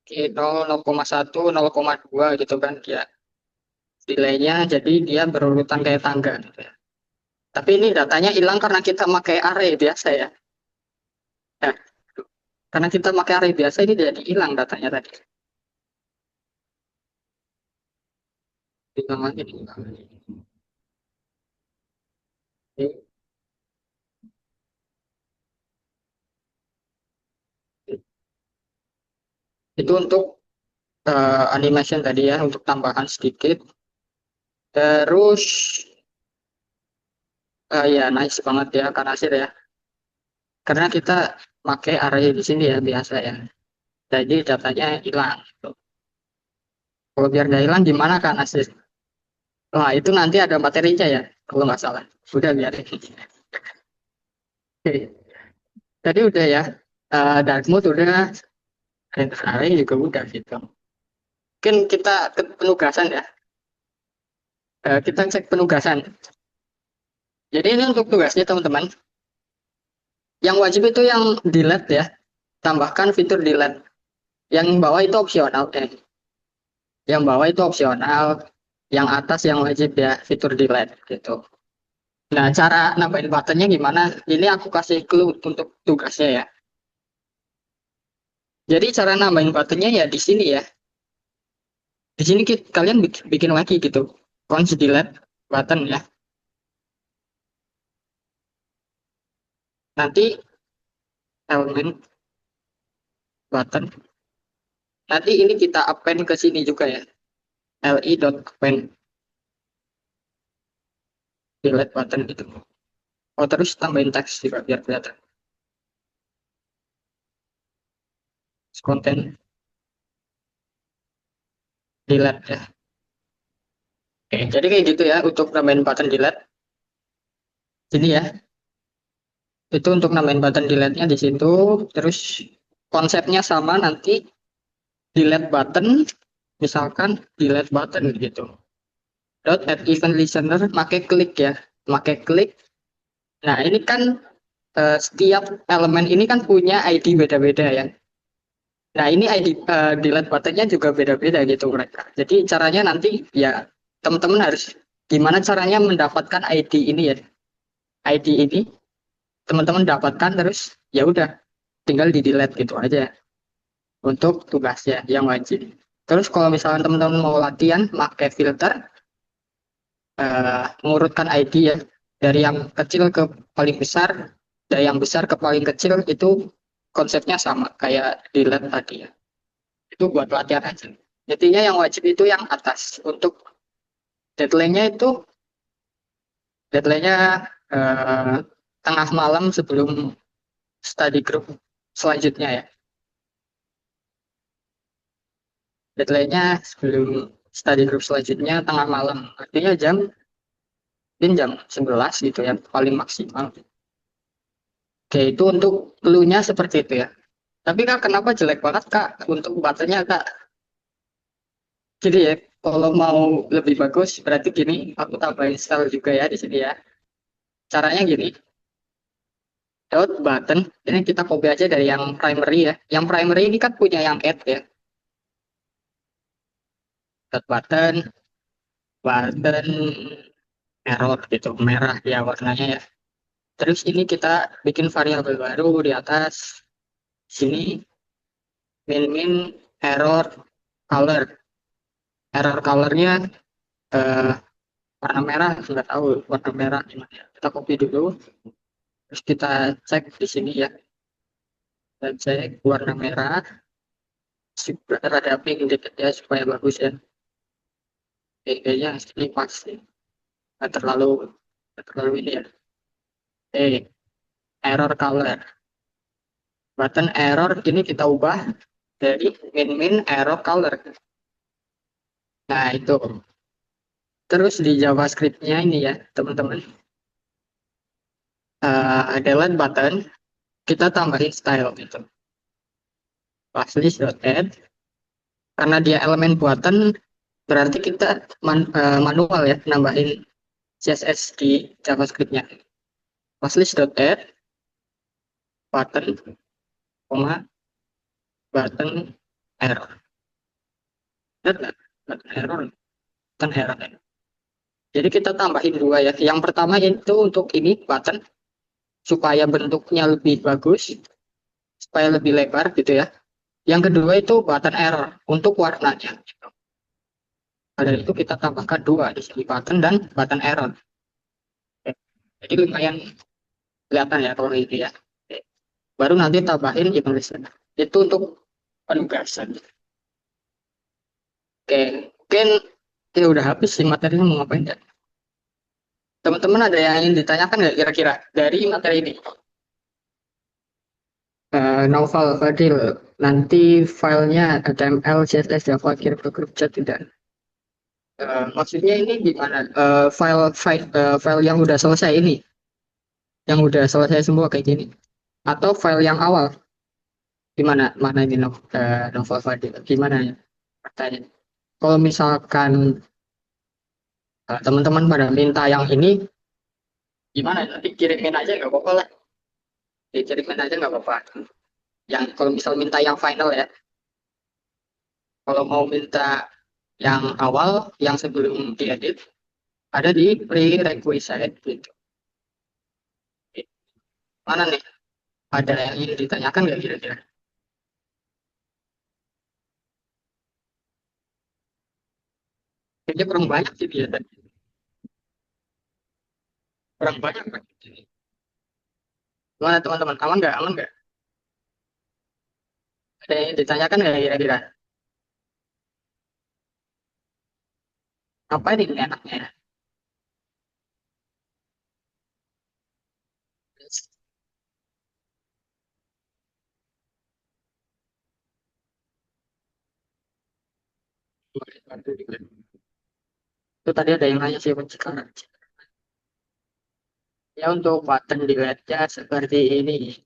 Oke, 0,1, 0,2 gitu kan dia delaynya jadi dia berurutan kayak tangga gitu ya. Tapi ini datanya hilang karena kita pakai array biasa ya. Ya, karena kita pakai array biasa ini jadi hilang datanya tadi. Hilang lagi, hilang lagi. Oke. Itu untuk animation tadi ya, untuk tambahan sedikit. Terus ya nice banget ya Karasir ya. Karena kita pakai array di sini ya biasa ya. Jadi datanya hilang. Kalau biar nggak hilang gimana kan Asir? Wah itu nanti ada materinya ya, kalau nggak salah. Udah biar. Oke. Tadi udah ya. Dark mode udah, render array juga udah gitu. Mungkin kita ke penugasan ya. Kita cek penugasan. Jadi ini untuk tugasnya teman-teman. Yang wajib itu yang delete ya. Tambahkan fitur delete. Yang bawah itu opsional. Yang bawah itu opsional. Yang atas yang wajib ya fitur delete gitu. Nah, cara nambahin buttonnya gimana? Ini aku kasih clue untuk tugasnya ya. Jadi cara nambahin buttonnya ya di sini ya. Di sini kalian bikin lagi gitu. Cons delete button ya. Nanti elemen button. Nanti ini kita append ke sini juga ya. li.append delete button gitu. Oh terus tambahin teks juga biar kelihatan. Konten. delete ya. Oke, jadi kayak gitu ya untuk nambahin button delete. Ini ya, itu untuk nambahin button delete-nya di situ. Terus konsepnya sama nanti delete button, misalkan delete button gitu. Dot add event listener, pakai klik ya, pakai klik. Nah ini kan setiap elemen ini kan punya ID beda-beda ya. Nah ini ID delete buttonnya juga beda-beda gitu mereka. Jadi caranya nanti ya teman-teman harus gimana caranya mendapatkan ID ini ya. ID ini teman-teman dapatkan terus ya udah tinggal di delete gitu aja untuk tugasnya yang wajib. Terus kalau misalnya teman-teman mau latihan pakai filter mengurutkan ID ya dari yang kecil ke paling besar, dari yang besar ke paling kecil itu konsepnya sama kayak delete tadi ya. Itu buat latihan aja. Intinya yang wajib itu yang atas. Untuk deadline-nya itu deadline-nya eh, tengah malam sebelum study group selanjutnya ya. Deadline-nya sebelum study group selanjutnya tengah malam. Artinya mungkin jam 11 gitu ya, paling maksimal. Oke, itu untuk clue-nya seperti itu ya. Tapi Kak, kenapa jelek banget Kak untuk buttonnya Kak? Jadi ya, kalau mau lebih bagus berarti gini, aku tambahin style juga ya di sini ya. Caranya gini, dot button, ini kita copy aja dari yang primary ya. Yang primary ini kan punya yang add ya. Dot button error gitu, merah ya warnanya ya. Terus ini kita bikin variabel baru di atas sini min error color. Error colornya eh, warna merah sudah tahu warna merah gimana ya. Kita copy dulu, terus kita cek di sini ya. Kita cek warna merah, rada pink dikit ya supaya bagus ya. Kayaknya ini pas sih. Nggak terlalu ini ya. Error color. Button error ini kita ubah dari min error color. Nah itu. Terus di JavaScript-nya ini ya teman-teman. Delete button kita tambahin style gitu. Passlist.add karena dia elemen buatan berarti kita manual ya nambahin CSS di JavaScript-nya. Passlist.add button, koma, button error. Button error, button error. Jadi kita tambahin dua ya. Yang pertama itu untuk ini button supaya bentuknya lebih bagus, supaya lebih lebar gitu ya. Yang kedua itu button error untuk warnanya. Pada itu kita tambahkan dua di sini button dan button error. Oke. Jadi lumayan kelihatan ya kalau ini ya. Oke. Baru nanti tambahin event listener. Itu untuk penugasan. Oke, mungkin ya udah habis sih materinya mau ngapain ya. Teman-teman ada yang ingin ditanyakan nggak kira-kira dari materi ini? Novel Fadil, nanti filenya HTML, CSS, Java, grup chat tidak. Maksudnya ini gimana? File yang udah selesai ini, yang udah selesai semua kayak gini, atau file yang awal? Gimana? Mana ini novel Fadil? Gimana ya? Pertanyaan. Kalau misalkan teman-teman pada minta yang ini, gimana? Nanti kirimin aja nggak apa-apa lah. Dikirimin aja nggak apa-apa. Yang kalau misal minta yang final ya. Kalau mau minta yang awal, yang sebelum diedit, ada di prerequisite gitu. Mana nih? Ada yang ingin ditanyakan nggak kira-kira? Kayaknya kurang banyak sih dia tadi. Kurang banyak Pak. Gimana teman-teman? Aman nggak? Aman nggak? Ada yang ditanyakan nggak kira-kira? Apa ini enaknya? Itu tadi ada yang nanya sih pencitraan. Ya untuk button delete-nya seperti ini.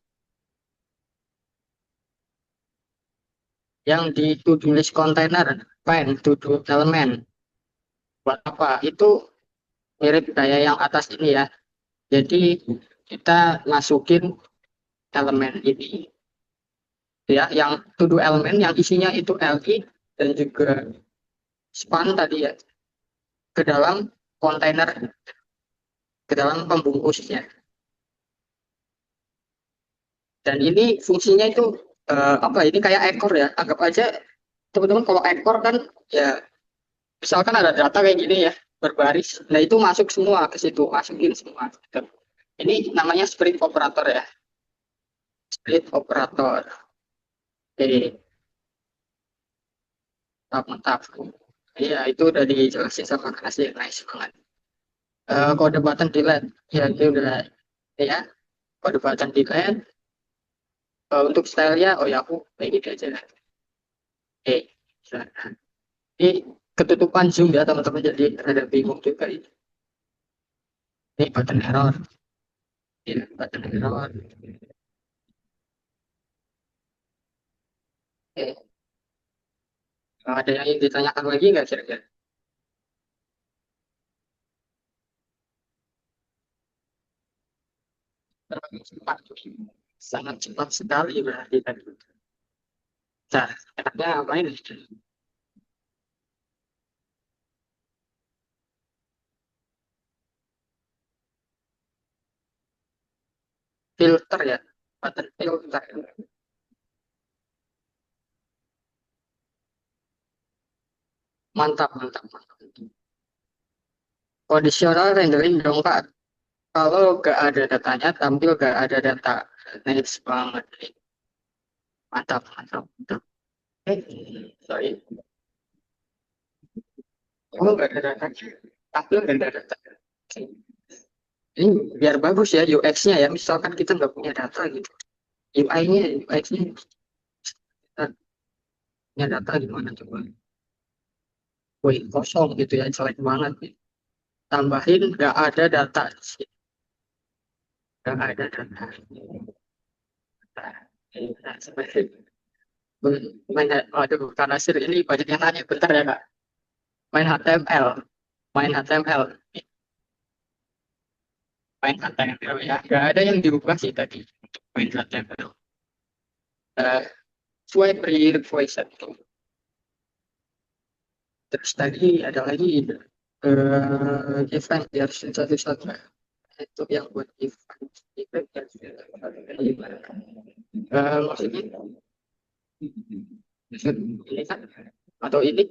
Yang di to-do list container, pen, to-do elemen. Buat apa? Itu mirip kayak yang atas ini ya. Jadi kita masukin elemen ini ya, yang to-do elemen yang isinya itu LI dan juga span tadi ya ke dalam kontainer, ke dalam pembungkusnya. Dan ini fungsinya itu apa? Ini kayak ekor ya. Anggap aja teman-teman kalau ekor kan ya misalkan ada data kayak gini ya berbaris. Nah itu masuk semua ke situ, masukin semua. Ini namanya sprint operator ya. Sprint operator. Oke, mantap. Iya itu udah dijelasin sama kasih nice banget. Kode button delete ya itu udah ya kode button delete. Untuk stylenya oh ya aku kayak gitu aja. Oke. Ini ketutupan Zoom ya teman-teman jadi ada bingung juga ini. Ini button error. Ya, button error. Oke. Ada yang ingin ditanyakan lagi nggak kira-kira? Terlalu cepat. Sangat cepat sekali berarti tadi. Nah, enaknya apa ini? Filter ya. Button filter. Mantap, mantap, mantap. Conditional rendering dong Pak. Kalau nggak ada datanya, tampil nggak ada data. Nice banget. Mantap, mantap, mantap. Sorry. Oh, nggak ada data. Tampil nggak ada data. Ini biar bagus ya UX-nya ya. Misalkan kita nggak punya data gitu. UI-nya, UX-nya punya data gimana coba? Wih, kosong gitu ya, jelek banget. Tambahin nggak ada data. Nggak ada data. Nah, seperti main, waduh, karena sir ini banyak yang nanya. Bentar ya, Kak. Main HTML. Main HTML. Main HTML ya. Nggak ada yang diubah sih tadi. Main HTML. Uh, Swipe rear voice itu. Terus tadi ada lagi event biar satu-satu itu yang buat event event maksudnya ini kan atau ini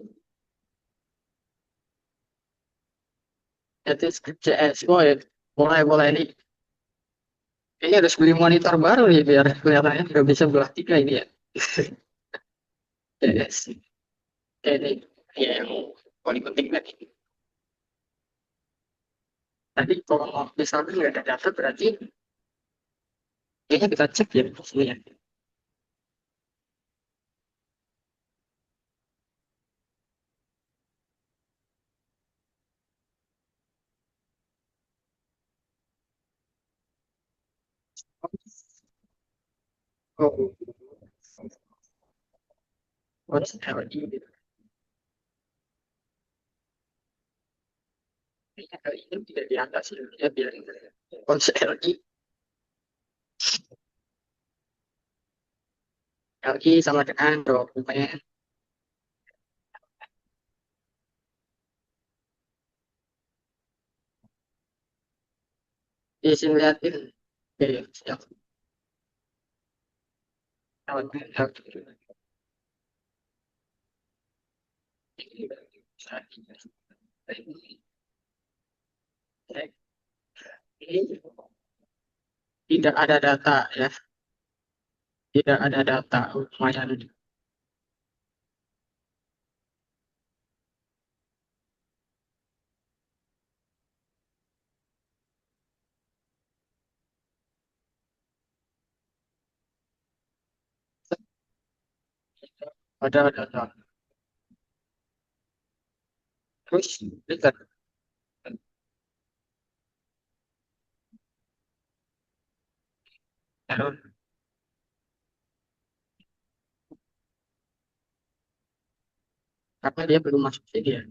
itu script JS oh ya mulai mulai ini harus beli monitor baru nih biar kelihatannya nggak bisa belah tiga ini ya JS ini ya yang paling penting tadi kalau misalnya nggak ada data berarti kayaknya kita cek ya maksudnya. Oh, what's LE? Kali ini tidak diangkat ya biar konsep LI LI sama dengan dokumen di sini lihatin oke siap ini tidak ada data ya tidak ada data lumayan ada data terus liter error karena dia belum masuk sini ya.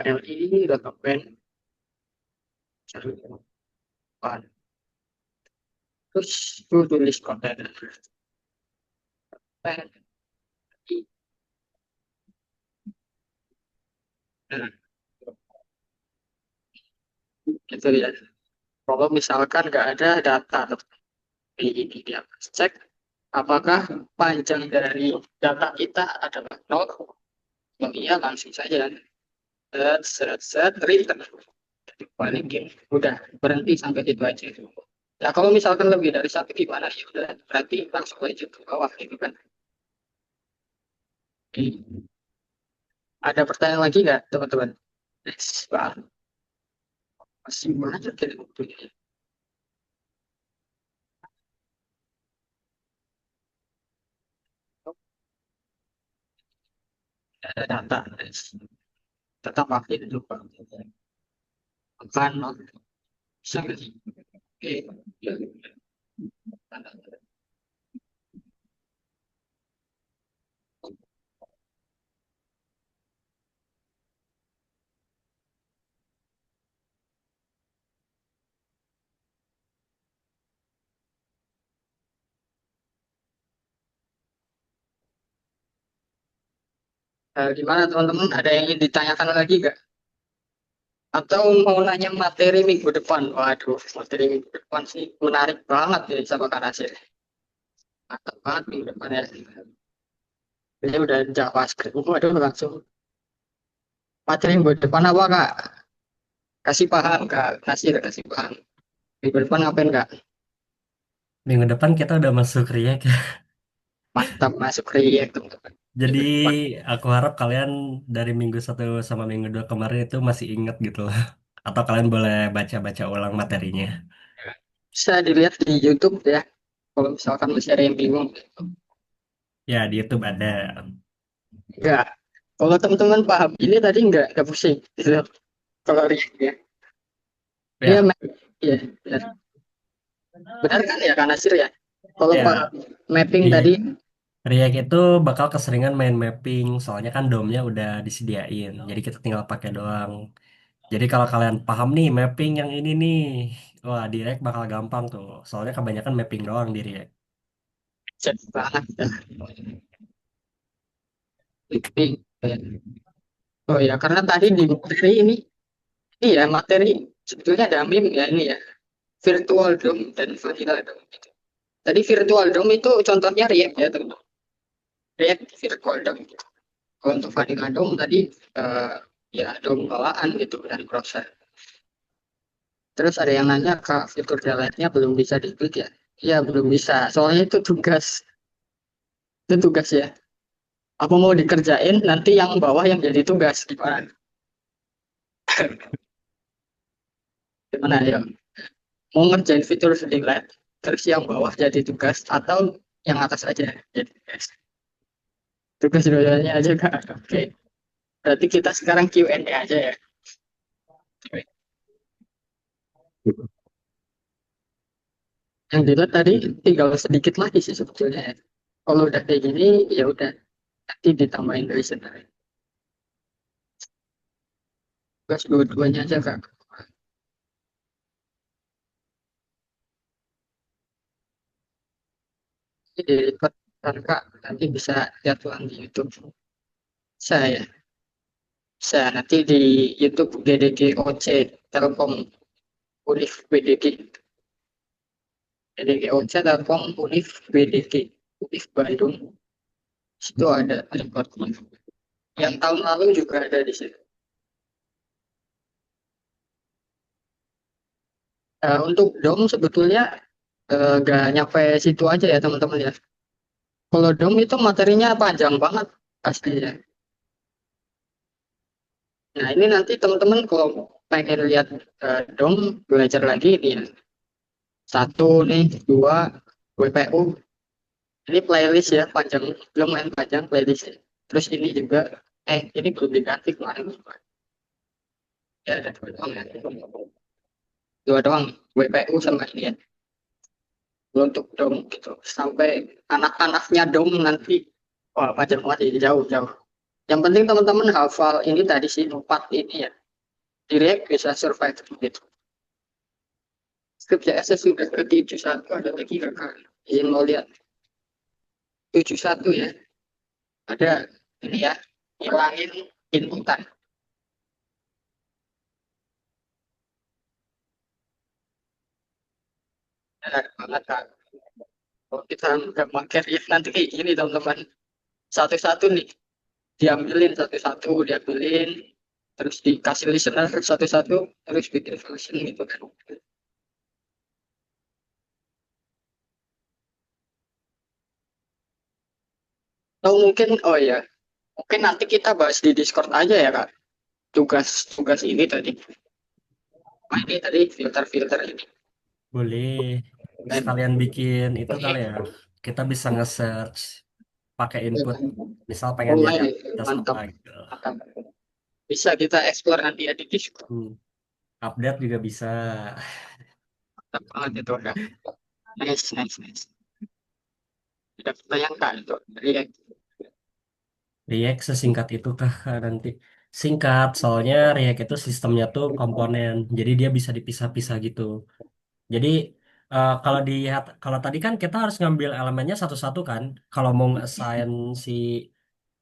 LI data band terus itu tulis konten. Nah, gitu ya. Kalau misalkan nggak ada data di ini dia cek apakah panjang dari data kita adalah nol. Kalau iya langsung saja set return. Jadi balikin. Udah berhenti sampai situ aja. Ya kalau misalkan lebih dari satu gimana ya udah berarti langsung aja ke bawah gitu kan. Ada pertanyaan lagi nggak teman-teman? Yes, Pak. Masih banyak dari waktunya. Ada data. Yes. Tetap aktif itu Pak. Bukan bisa nggak sih? Oke. Ya. Gimana teman-teman? Ada yang ingin ditanyakan lagi nggak? Atau mau nanya materi minggu depan? Waduh, materi minggu depan sih menarik banget ya sama Kak Nasir. Mantap banget minggu depan ya. Ini udah JavaScript. Waduh, langsung materi minggu depan apa Kak? Kasih paham Kak Nasir, kasih paham. Minggu depan ngapain Kak? Minggu depan kita udah masuk React. Mantap masuk React teman-teman. Jadi Minggu depan. aku harap kalian dari minggu 1 sama minggu 2 kemarin itu masih ingat gitu loh. Atau kalian boleh baca-baca ulang materinya. Bisa dilihat di YouTube ya. Kalau misalkan masih ada yang bingung. Ya, di YouTube ada. Enggak. Kalau teman-teman paham ini tadi enggak pusing. Gitu. Kalau React ya. Dia Ya, ya, benar. Benar kan ya Kak Nasir ya? Kalau ya. paham mapping Di tadi React itu bakal keseringan main mapping, soalnya kan DOM-nya udah disediain. Jadi kita tinggal pakai doang. Jadi kalau kalian paham nih mapping yang ini nih, wah di React bakal gampang tuh. Soalnya kebanyakan mapping doang di React. cek banget ya. Mapping. Oh ya, karena tadi di materi ini, iya materi sebetulnya ada meme ya ini ya. Virtual DOM dan Vanilla DOM. Tadi Virtual DOM itu contohnya React ya teman-teman. React Virtual DOM. Kalau untuk Vanilla DOM tadi eh, ya DOM bawaan gitu dari browser. Terus ada yang nanya Kak fitur delete-nya belum bisa diklik ya? Iya belum bisa. Soalnya itu tugas. Itu tugas ya. Apa mau dikerjain nanti yang bawah yang jadi tugas gimana? Gimana ya? Mau ngerjain fitur delete terus yang bawah jadi tugas atau yang atas aja jadi tugas. Tugas dua-duanya aja Kak. Oke. Berarti kita sekarang Q&A aja ya. Yang dilihat tadi tinggal sedikit lagi sih sebetulnya ya. Kalau udah kayak gini ya udah nanti ditambahin listener. Tugas dua-duanya aja Kak. Ini dilipat Kak nanti bisa lihat ulang di YouTube. Saya saya nanti di YouTube GDGOC Telkom Univ BDG BDGOC Telkom Univ BDG Univ Bandung situ ada reportnya yang tahun lalu juga ada di situ. Untuk DOM sebetulnya nggak nyampe situ aja ya teman-teman ya. Kalau DOM itu materinya panjang banget pastinya. Nah ini nanti teman-teman kalau pengen lihat DOM belajar lagi ini ya. Satu nih, dua WPU, Ini playlist ya panjang, lumayan panjang playlist. Terus ini juga, ini belum diganti kemarin. Ya ada dua doang, WPU sama ini ya. Untuk dom gitu. Sampai anak-anaknya dom nanti, wah panjang banget ini jauh-jauh. Yang penting teman-teman hafal ini tadi sih empat ini ya. Di React bisa survive gitu. Script CSS sudah ke 71, ada lagi kakak izin mau lihat 71 ya. Ada ini ya, hilangin inputan. Ada banget kak. Kalau kita nggak pakai if nanti kayak gini teman-teman. Satu-satu nih, diambilin satu-satu, diambilin, terus dikasih listener satu-satu, terus bikin version gitu kan. Atau mungkin, oh ya, mungkin nanti kita bahas di Discord aja ya kak. Tugas-tugas ini tadi. Ini tadi filter-filter ini. Boleh Dan sekalian bikin itu kali ya. Kita bisa nge-search pakai input. Misal pengen jadi mulai aktivitas apa mantap, gitu. mantap. Bisa kita explore nanti ya di Discord. Hmm. Update juga bisa. Mantap banget itu udah. Nice, nice, nice. Tidak terbayangkan itu. React. React sesingkat itu kah nanti? Singkat, soalnya React itu sistemnya tuh komponen. Jadi dia bisa dipisah-pisah gitu. Jadi kalau dilihat, kalau tadi kan kita harus ngambil elemennya satu-satu kan. Kalau mau assign si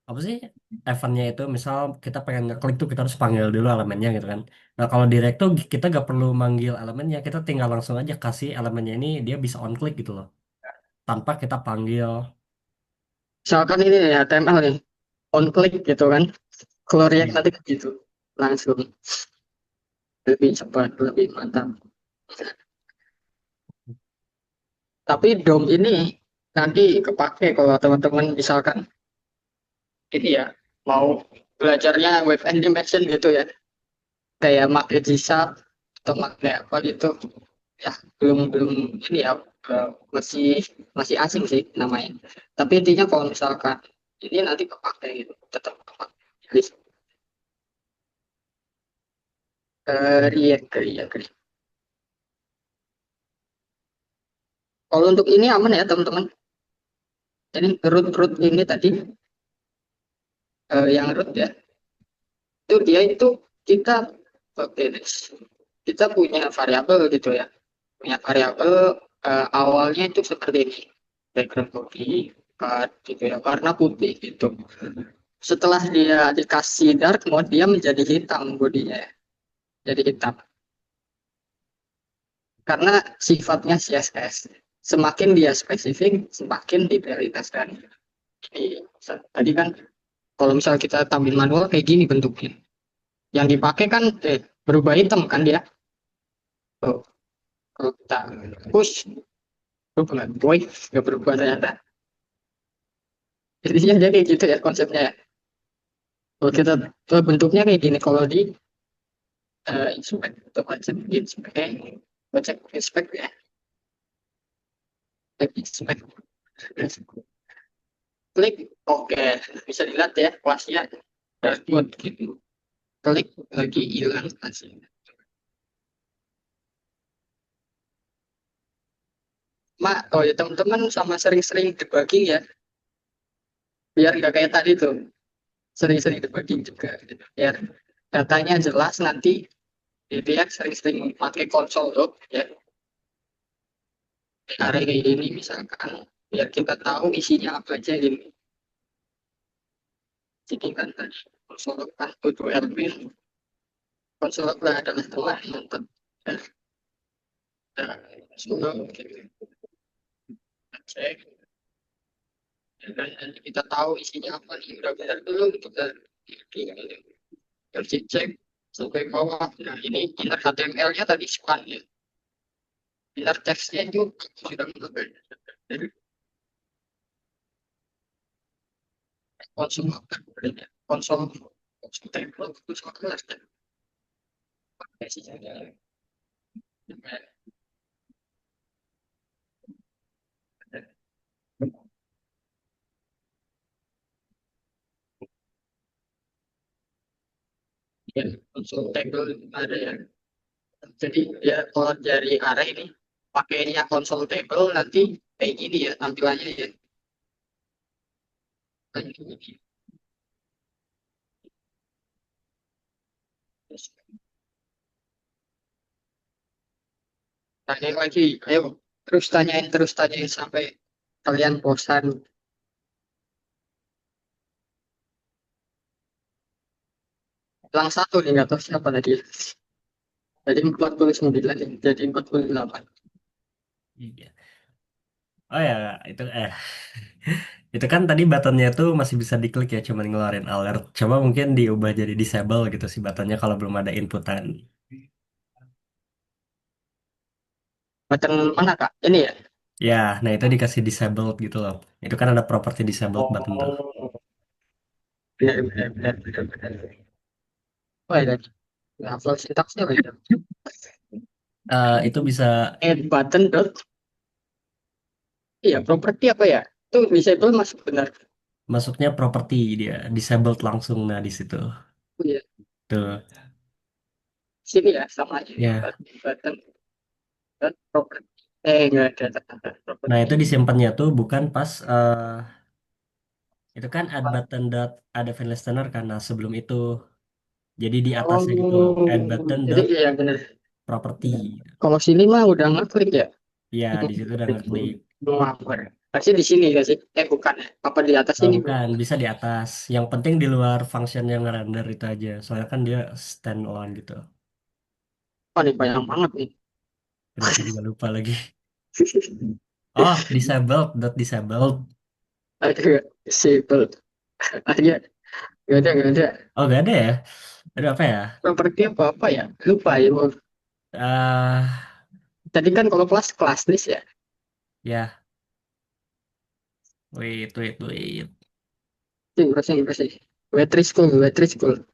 apa sih eventnya itu, misal kita pengen ngeklik tuh kita harus panggil dulu elemennya gitu kan. Nah kalau direct tuh kita gak perlu manggil elemennya, kita tinggal langsung aja kasih elemennya ini dia bisa on click gitu loh, tanpa kita panggil. Misalkan ini ya HTML nih, on click gitu kan. Kalau React Iya. nanti gitu. Langsung lebih cepat, lebih mantap. Tapi DOM ini nanti kepake kalau teman-teman misalkan ini ya mau belajarnya web animation gitu ya. Kayak pakai G-Sharp atau pakai apa gitu. Ya, belum belum ini ya masih masih asing sih namanya. Tapi intinya kalau misalkan ini nanti kepake gitu, tetap kepake. Jadi, React, React, React. Kalau untuk ini aman ya teman-teman. Jadi root ini tadi yang root ya, itu dia itu kita oke, kita punya variabel gitu ya. Punya variabel awalnya itu seperti ini. Background putih, gitu ya, warna putih gitu. Setelah dia dikasih dark mode, dia menjadi hitam bodinya, ya. Jadi hitam. Karena sifatnya CSS. Semakin dia spesifik, semakin diprioritaskan. Jadi, tadi kan kalau misalnya kita tampil manual kayak gini bentuknya. Yang dipakai kan berubah hitam kan dia. Tuh, kalau kita push, berubah boy, nggak berubah ternyata. Jadinya jadi gitu ya konsepnya ya. Kalau kita bentuknya kayak gini, kalau di inspect atau konsep inspect, cek inspect ya, inspect, klik, oke, bisa dilihat ya kelasnya dashboard gitu. Klik lagi hilang hasilnya. Oh ya teman-teman sama sering-sering debugging ya, biar nggak kayak tadi tuh, sering-sering debugging juga gitu. Biar datanya jelas nanti dia sering-sering pakai konsol log ya, area ini misalkan, biar kita tahu isinya apa aja ini. Jadi kan tadi konsol log kan butuh admin, konsol log adalah teman untuk konsol log gitu. Cek dan nanti kita tahu isinya apa nih, udah benar belum kita harus cek sampai bawah. Nah ini inner HTML-nya tadi span ya, inner text-nya itu sudah benar. Jadi konsol konsol konsol table konsol kelas dan isinya konsol table ada ya. Jadi ya kalau dari array ini pakainya konsol table nanti kayak gini ya tampilannya ya. Kayak gini. Tanyain lagi, ayo terus tanyain sampai kalian bosan. Hilang satu nih nggak tahu siapa tadi. Jadi 49 ya, jadi 48. Iya. Oh ya, itu itu kan tadi buttonnya tuh masih bisa diklik ya, cuman ngeluarin alert. Coba mungkin diubah jadi disable gitu sih buttonnya kalau belum ada inputan. Button mana kak? Ini ya? Ya, nah itu dikasih disabled gitu loh. Itu kan ada properti disabled button tuh. Oh, benar. Oh ya, hafal sintaksnya beda. Itu bisa Add button dot, iya properti apa ya? Itu disable masuk benar. masuknya properti dia disabled langsung nah di situ. Oh iya, Tuh. sini ya sama aja. Ya. Button dot property. Nggak ada tanda Nah, properti. itu disimpannya tuh bukan pas itu kan add button dot ada event listener karena sebelum itu. Jadi di atasnya gitu loh, add Oh, button jadi dot iya benar. property. Kalau sini mah udah ngeklik ya. Ya, di situ udah ngeklik. Maper. Pasti di sini gak sih? Bukan ya. Apa di atas Oh, ini? bukan, bisa di atas. Yang penting di luar function yang render itu aja. Soalnya kan dia standalone gitu. Oh, ini banyak banget nih. Udah aku juga lupa lagi. Oh, disabled, dot disabled. Ada gak? Disable. Ada. Gak ada. Oh, gak ada ya? Ada apa ya? Properti apa ya? Lupa ya. eh Tadi kan kalau kelas list ya. ya, wait. Sing. Waitress school. Waitress school.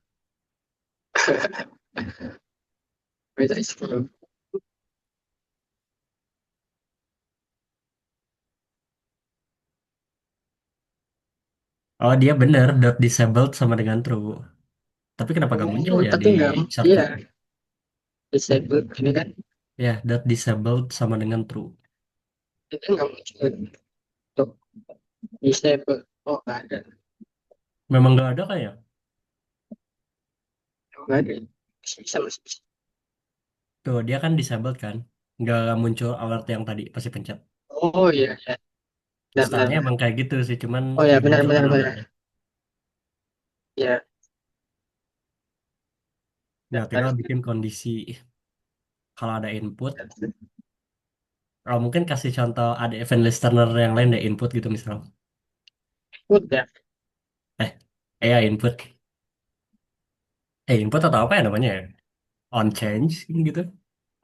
Oh, dia bener, dot disabled sama dengan true. Tapi kenapa gak muncul Oh, ya di tapi enggak. Iya, shortcut? disable. Ini kan, Ya, dot disabled sama dengan true. itu enggak muncul. Tuh, disable. Oh, enggak ada. Memang gak ada kayak? Enggak ada. Masih bisa. Tuh, dia kan disabled kan? Nggak muncul alert yang tadi pasti pencet. Oh iya, ya. Stylenya Benar. emang kayak gitu sih, cuman Oh ya, nggak benar muncul benar kan benar. alertnya. Ya, Nah, tinggal benar. bikin kondisi kalau ada input. Oh, mungkin kasih contoh ada event listener yang lain deh input gitu misal. Input ya. Eh, ya input. Input atau apa ya namanya ya? On change gitu.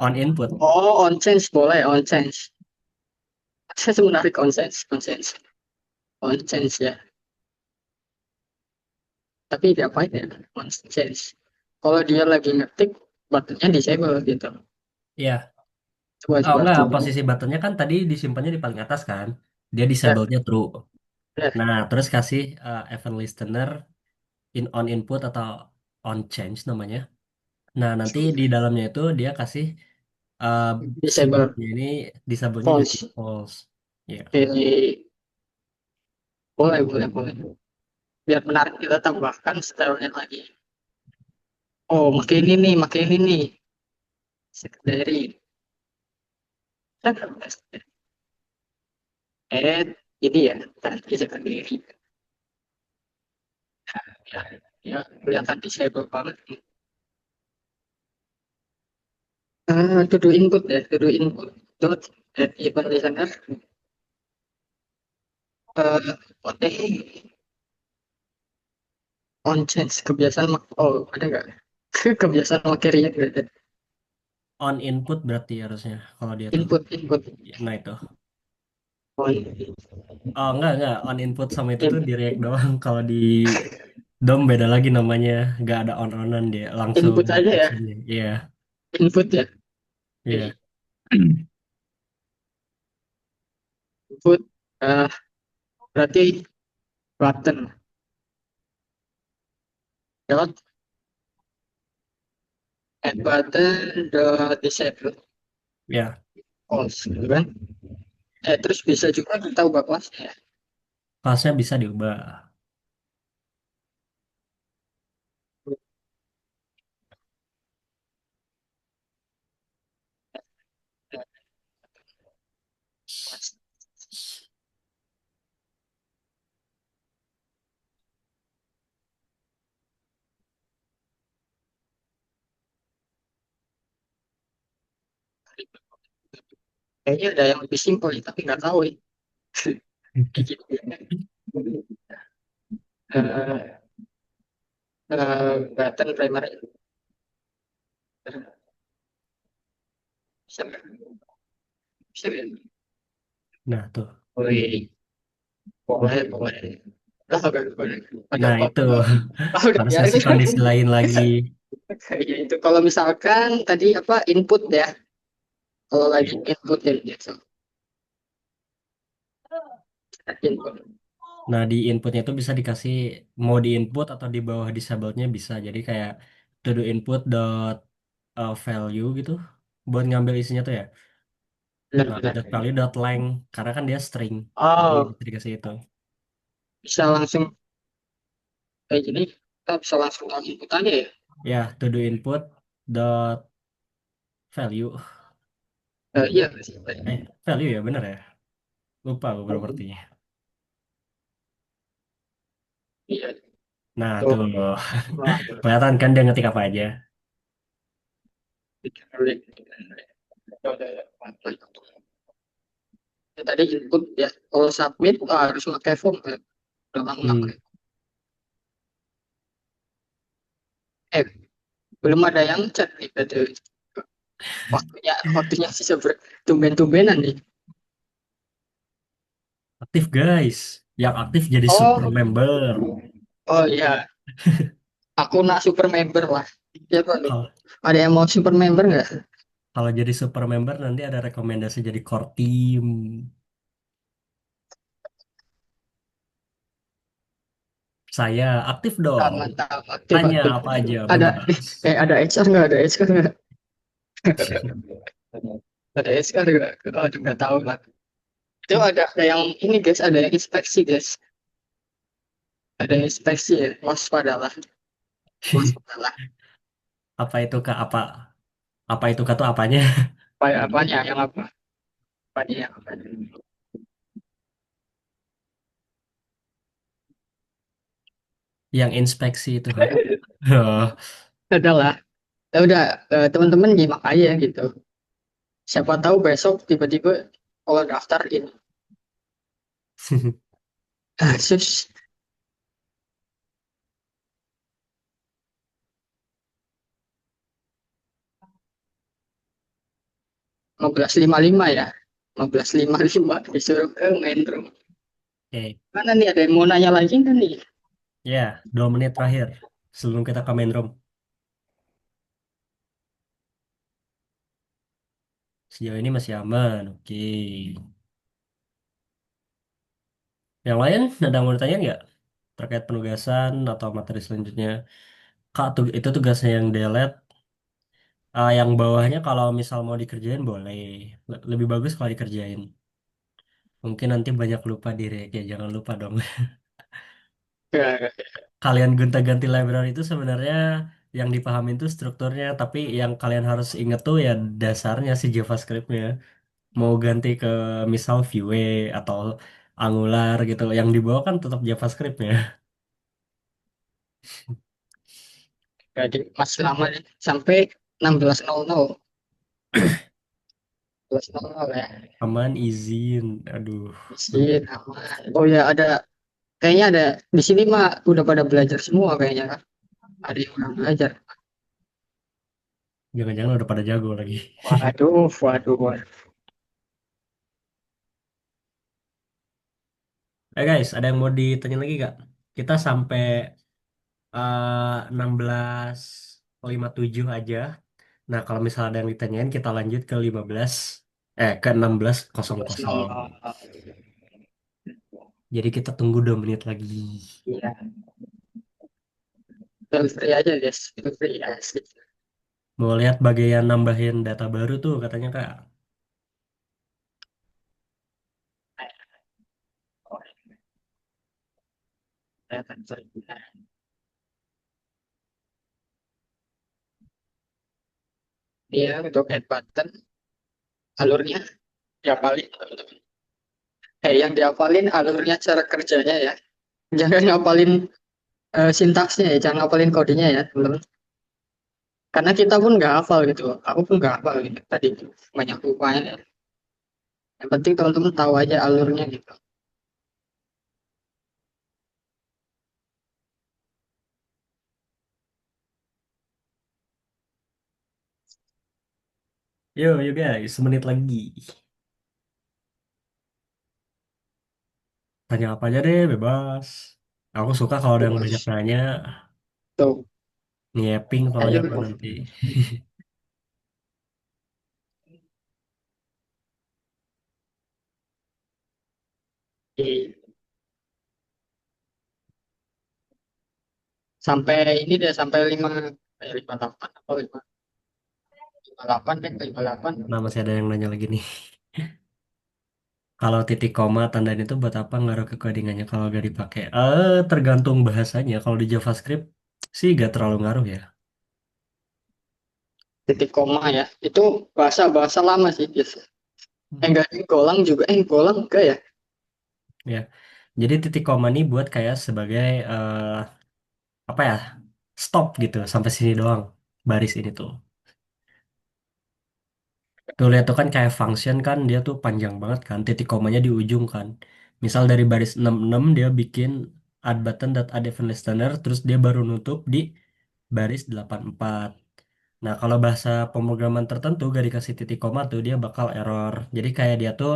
On input. Oh, on change boleh, on change. Saya menarik on change ya. Tapi diapain ya, on change. Kalau dia lagi ngetik, buttonnya disable gitu. Iya. Coba Oh coba enggak, coba. posisi buttonnya kan tadi disimpannya di paling atas kan. Dia Ya, disable-nya true. ya. Nah, terus kasih event listener on input atau on change namanya. Nah, nanti di dalamnya itu dia kasih uh, si Disable buttonnya ini disable-nya jadi false. false. Ya. Oke, boleh. Biar menarik kita tambahkan stylenya lagi. Oh, makin ini nih. Secondary. Add ini ya, tadi secondary. Ya, ya, kelihatan disable banget. To do input ya, to do input. Dot add event listener. Oke, on change kebiasaan oh ada nggak? Kebiasaan pakai React ada. On input berarti harusnya kalau dia tuh. Input Nah, itu. on Oh, enggak. On input sama itu tuh in- di React doang. Kalau di DOM beda lagi namanya. Nggak ada on-onan dia. Langsung input aja ya, actionnya. Iya, input ya. iya. Input eh berarti button dot add button dot disable Ya, calls gitu kan. Terus bisa juga kita ubah kelasnya. kelasnya bisa diubah. Kayaknya ada yang lebih simpel ya, tapi nggak tahu ya. Kayak gitu. Eh, button primary bisa nggak? Bisa nggak? Nah, tuh. Boleh, boleh, boleh. Lah, boleh. Ada Nah, apa? itu Udah harus biarin. ngasih kondisi lain lagi. Kayak itu. Kalau misalkan tadi apa input ya, kalau lagi input ya gitu. Input. Nah, di inputnya itu bisa dikasih mau di input atau di bawah disable-nya bisa. Jadi kayak to do input dot value gitu buat ngambil isinya tuh ya. Nah, dot Benar-benar. value dot length karena kan dia string. Jadi Oh, bisa dikasih itu. bisa langsung kayak gini. Kita bisa langsung tahu inputannya ya. Ya, to do input dot value. Iya, Value ya bener ya. Lupa gue berartinya. iya. Nah, Tuh. tuh. Wah, Kelihatan kan dia ngetik apa aja. ya, tadi input ya. Kalau submit harus pakai form ya. Udah lama Hmm. pakai. Eh, belum ada yang chat nih. Berarti waktunya sih tumben-tumbenan nih. Aktif guys. Yang aktif jadi super Oh, member. oh iya. Aku nak super member lah. Siapa nih? Kalau Ada yang mau super member nggak? kalau jadi super member nanti ada rekomendasi jadi core team. Saya aktif Ah, dong. mantap, aktif, Tanya aktif. apa aja, Ada, bebas. ada HR nggak? Ada HR nggak? Ada HR nggak? Oh, nggak tahu lah. Itu ada yang ini guys, ada yang inspeksi guys. Ada yang inspeksi ya. Waspadalah, waspadalah. Apa itu Kak? Apa itu Kak tuh apanya? Apa apanya yang apa? Apanya yang apa? Yang inspeksi itu Kak. Oh. Adalah. Ya udah, teman-teman nyimak aja gitu. Siapa tahu besok tiba-tiba kalau daftar ini. Sus 15.55 ya. 15.55 disuruh ke main room. Oke. Mana nih ada yang mau nanya lagi nggak nih? Ya, 2 menit terakhir sebelum kita ke main room. Sejauh ini masih aman. Oke. Yang lain ada yang mau ditanya nggak? Terkait penugasan atau materi selanjutnya. Kak, itu tugasnya yang delete. Yang bawahnya kalau misal mau dikerjain boleh. Lebih bagus kalau dikerjain. Mungkin nanti banyak lupa diri. Ya jangan lupa dong. Ya, Kalian gonta-ganti library itu sebenarnya yang dipahamin tuh strukturnya. Tapi yang kalian harus inget tuh ya dasarnya si JavaScript-nya. Mau ganti ke misal Vue atau Angular gitu. Yang dibawa kan tetap JavaScript-nya. jadi masih lama nih. Sampai 16.00. 16.00 ya. Aman, izin. Aduh. Masih aman. Oh ya ada, kayaknya ada di sini mah udah pada belajar semua kayaknya kan. Ada yang udah belajar. Jangan-jangan udah pada jago lagi. Waduh, waduh, waduh. Guys, ada yang mau ditanya lagi gak? Kita sampai 16:57 aja. Nah, kalau misalnya ada yang ditanyain, kita lanjut ke 16:00. 16.00. Jadi kita tunggu 2 menit lagi. Iya, feel free aja guys. Feel free ya. Mau lihat bagian nambahin data baru tuh katanya Kak. Oh, saya akan cerita. Dia untuk add button, alurnya diapalin, teman-teman. Yang diapalin alurnya cara kerjanya ya. Jangan ngapalin sintaksnya ya, jangan ngapalin kodenya ya, teman-teman. Karena kita pun nggak hafal gitu. Aku pun nggak hafal gitu. Tadi banyak lupanya. Ya. Yang penting teman-teman tahu aja alurnya gitu. Yo guys, semenit lagi. Tanya apa aja deh, bebas. Aku suka kalau ada yang banyak Terus, nanya. tuh. Nyiaping soalnya Ayo, aku nanti. sampai ini deh sampai 58 atau 58 kan 58. Nah, masih ada yang nanya lagi nih. Kalau titik koma tandanya itu buat apa ngaruh ke codingannya kalau gak dipakai? Tergantung bahasanya. Kalau di JavaScript sih gak terlalu ngaruh ya. Titik koma ya. Itu bahasa-bahasa lama sih biasa. Enggak golang juga. Golang enggak ya? Ya, jadi titik koma ini buat kayak sebagai apa ya? Stop gitu sampai sini doang baris ini tuh. Tuh lihat tuh kan kayak function kan dia tuh panjang banget kan, titik komanya di ujung kan. Misal dari baris 66 dia bikin add button dot add event listener terus dia baru nutup di baris 84. Nah, kalau bahasa pemrograman tertentu gak dikasih titik koma tuh dia bakal error. Jadi kayak dia tuh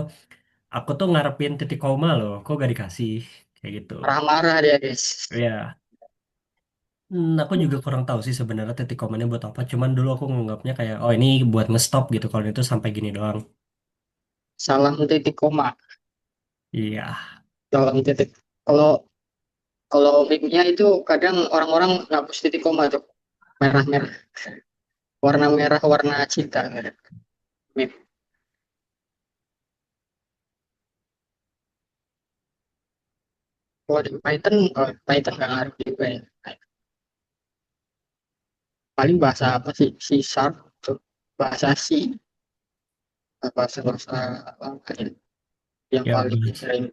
aku tuh ngarepin titik koma loh, kok gak dikasih kayak gitu. Marah-marah dia, guys. Ya, aku juga kurang tahu sih sebenarnya titik komanya buat apa. Cuman dulu aku nganggapnya kayak oh ini buat ngestop gitu kalau itu sampai gini doang. Salam titik koma. Iya. Salam titik. Kalau kalau meme-nya itu kadang orang-orang ngapus titik koma tuh. Merah-merah. Warna merah, warna cinta. Meme. Kalau di Python, Python nggak ngaruh juga ya. Paling bahasa apa sih? C Sharp, tuh. Bahasa C, bahasa-bahasa apa ya, yang Ya, paling sering.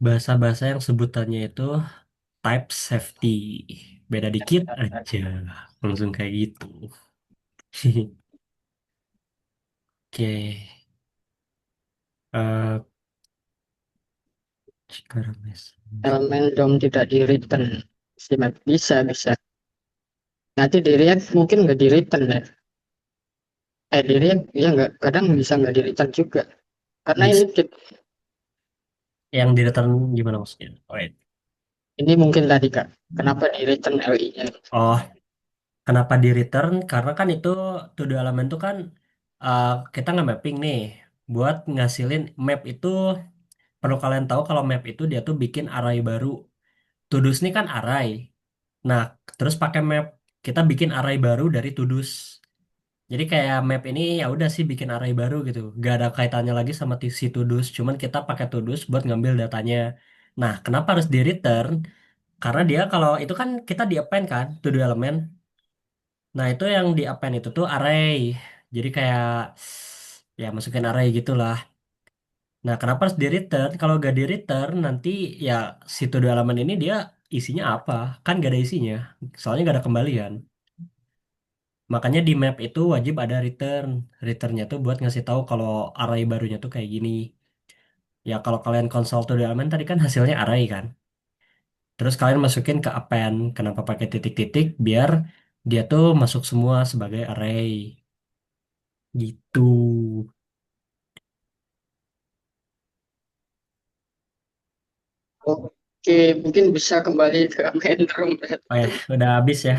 bahasa-bahasa yang sebutannya itu type safety. Beda dikit aja. Langsung kayak gitu. Oke. Eh sekarang Elemen DOM tidak di return. Bisa, bisa. Nanti di React mungkin nggak di return ya. Di React ya nggak, kadang bisa nggak di return juga. Karena Bis yang di return gimana maksudnya? Wait. ini mungkin tadi Kak, kenapa di return LI-nya? Oh, kenapa di return? Karena kan itu to do elemen itu kan uh, kita nggak mapping nih. Buat ngasilin map itu perlu kalian tahu kalau map itu dia tuh bikin array baru. To-dos ini kan array. Nah, terus pakai map kita bikin array baru dari to-dos. Jadi kayak map ini ya udah sih bikin array baru gitu. Gak ada kaitannya lagi sama si to-dos. Cuman kita pakai to-dos buat ngambil datanya. Nah, kenapa harus di return? Karena dia kalau itu kan kita di append kan, to do elemen. Nah, itu yang di append itu tuh array. Jadi kayak ya masukin array gitulah. Nah, kenapa harus di return? Kalau gak di return nanti ya si to do elemen ini dia isinya apa? Kan gak ada isinya. Soalnya gak ada kembalian. Makanya di map itu wajib ada return. Returnnya tuh buat ngasih tahu kalau array barunya tuh kayak gini. Ya kalau kalian console to the element tadi kan hasilnya array kan. Terus kalian masukin ke append. Kenapa pakai titik-titik? Biar dia tuh masuk semua sebagai array. Gitu. Oke, mungkin bisa kembali ke main room. Oh ya, udah habis ya.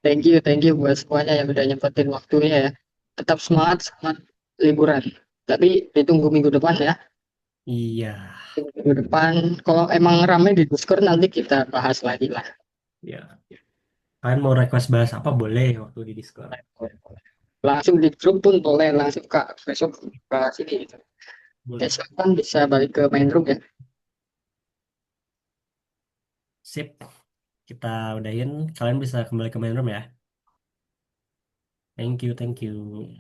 Thank you buat semuanya yang udah nyempetin waktunya ya. Tetap semangat, semangat liburan. Tapi ditunggu minggu depan ya. Iya. Minggu depan, kalau emang ramai di Discord nanti kita bahas lagi lah. Ya. Kalian mau request bahas apa boleh waktu di Discord. Langsung di grup pun boleh, langsung Kak besok bahas ini gitu. Boleh. Besok kan bisa balik ke main room ya. Sip, kita udahin. Kalian bisa kembali ke main room ya. Thank you, thank you.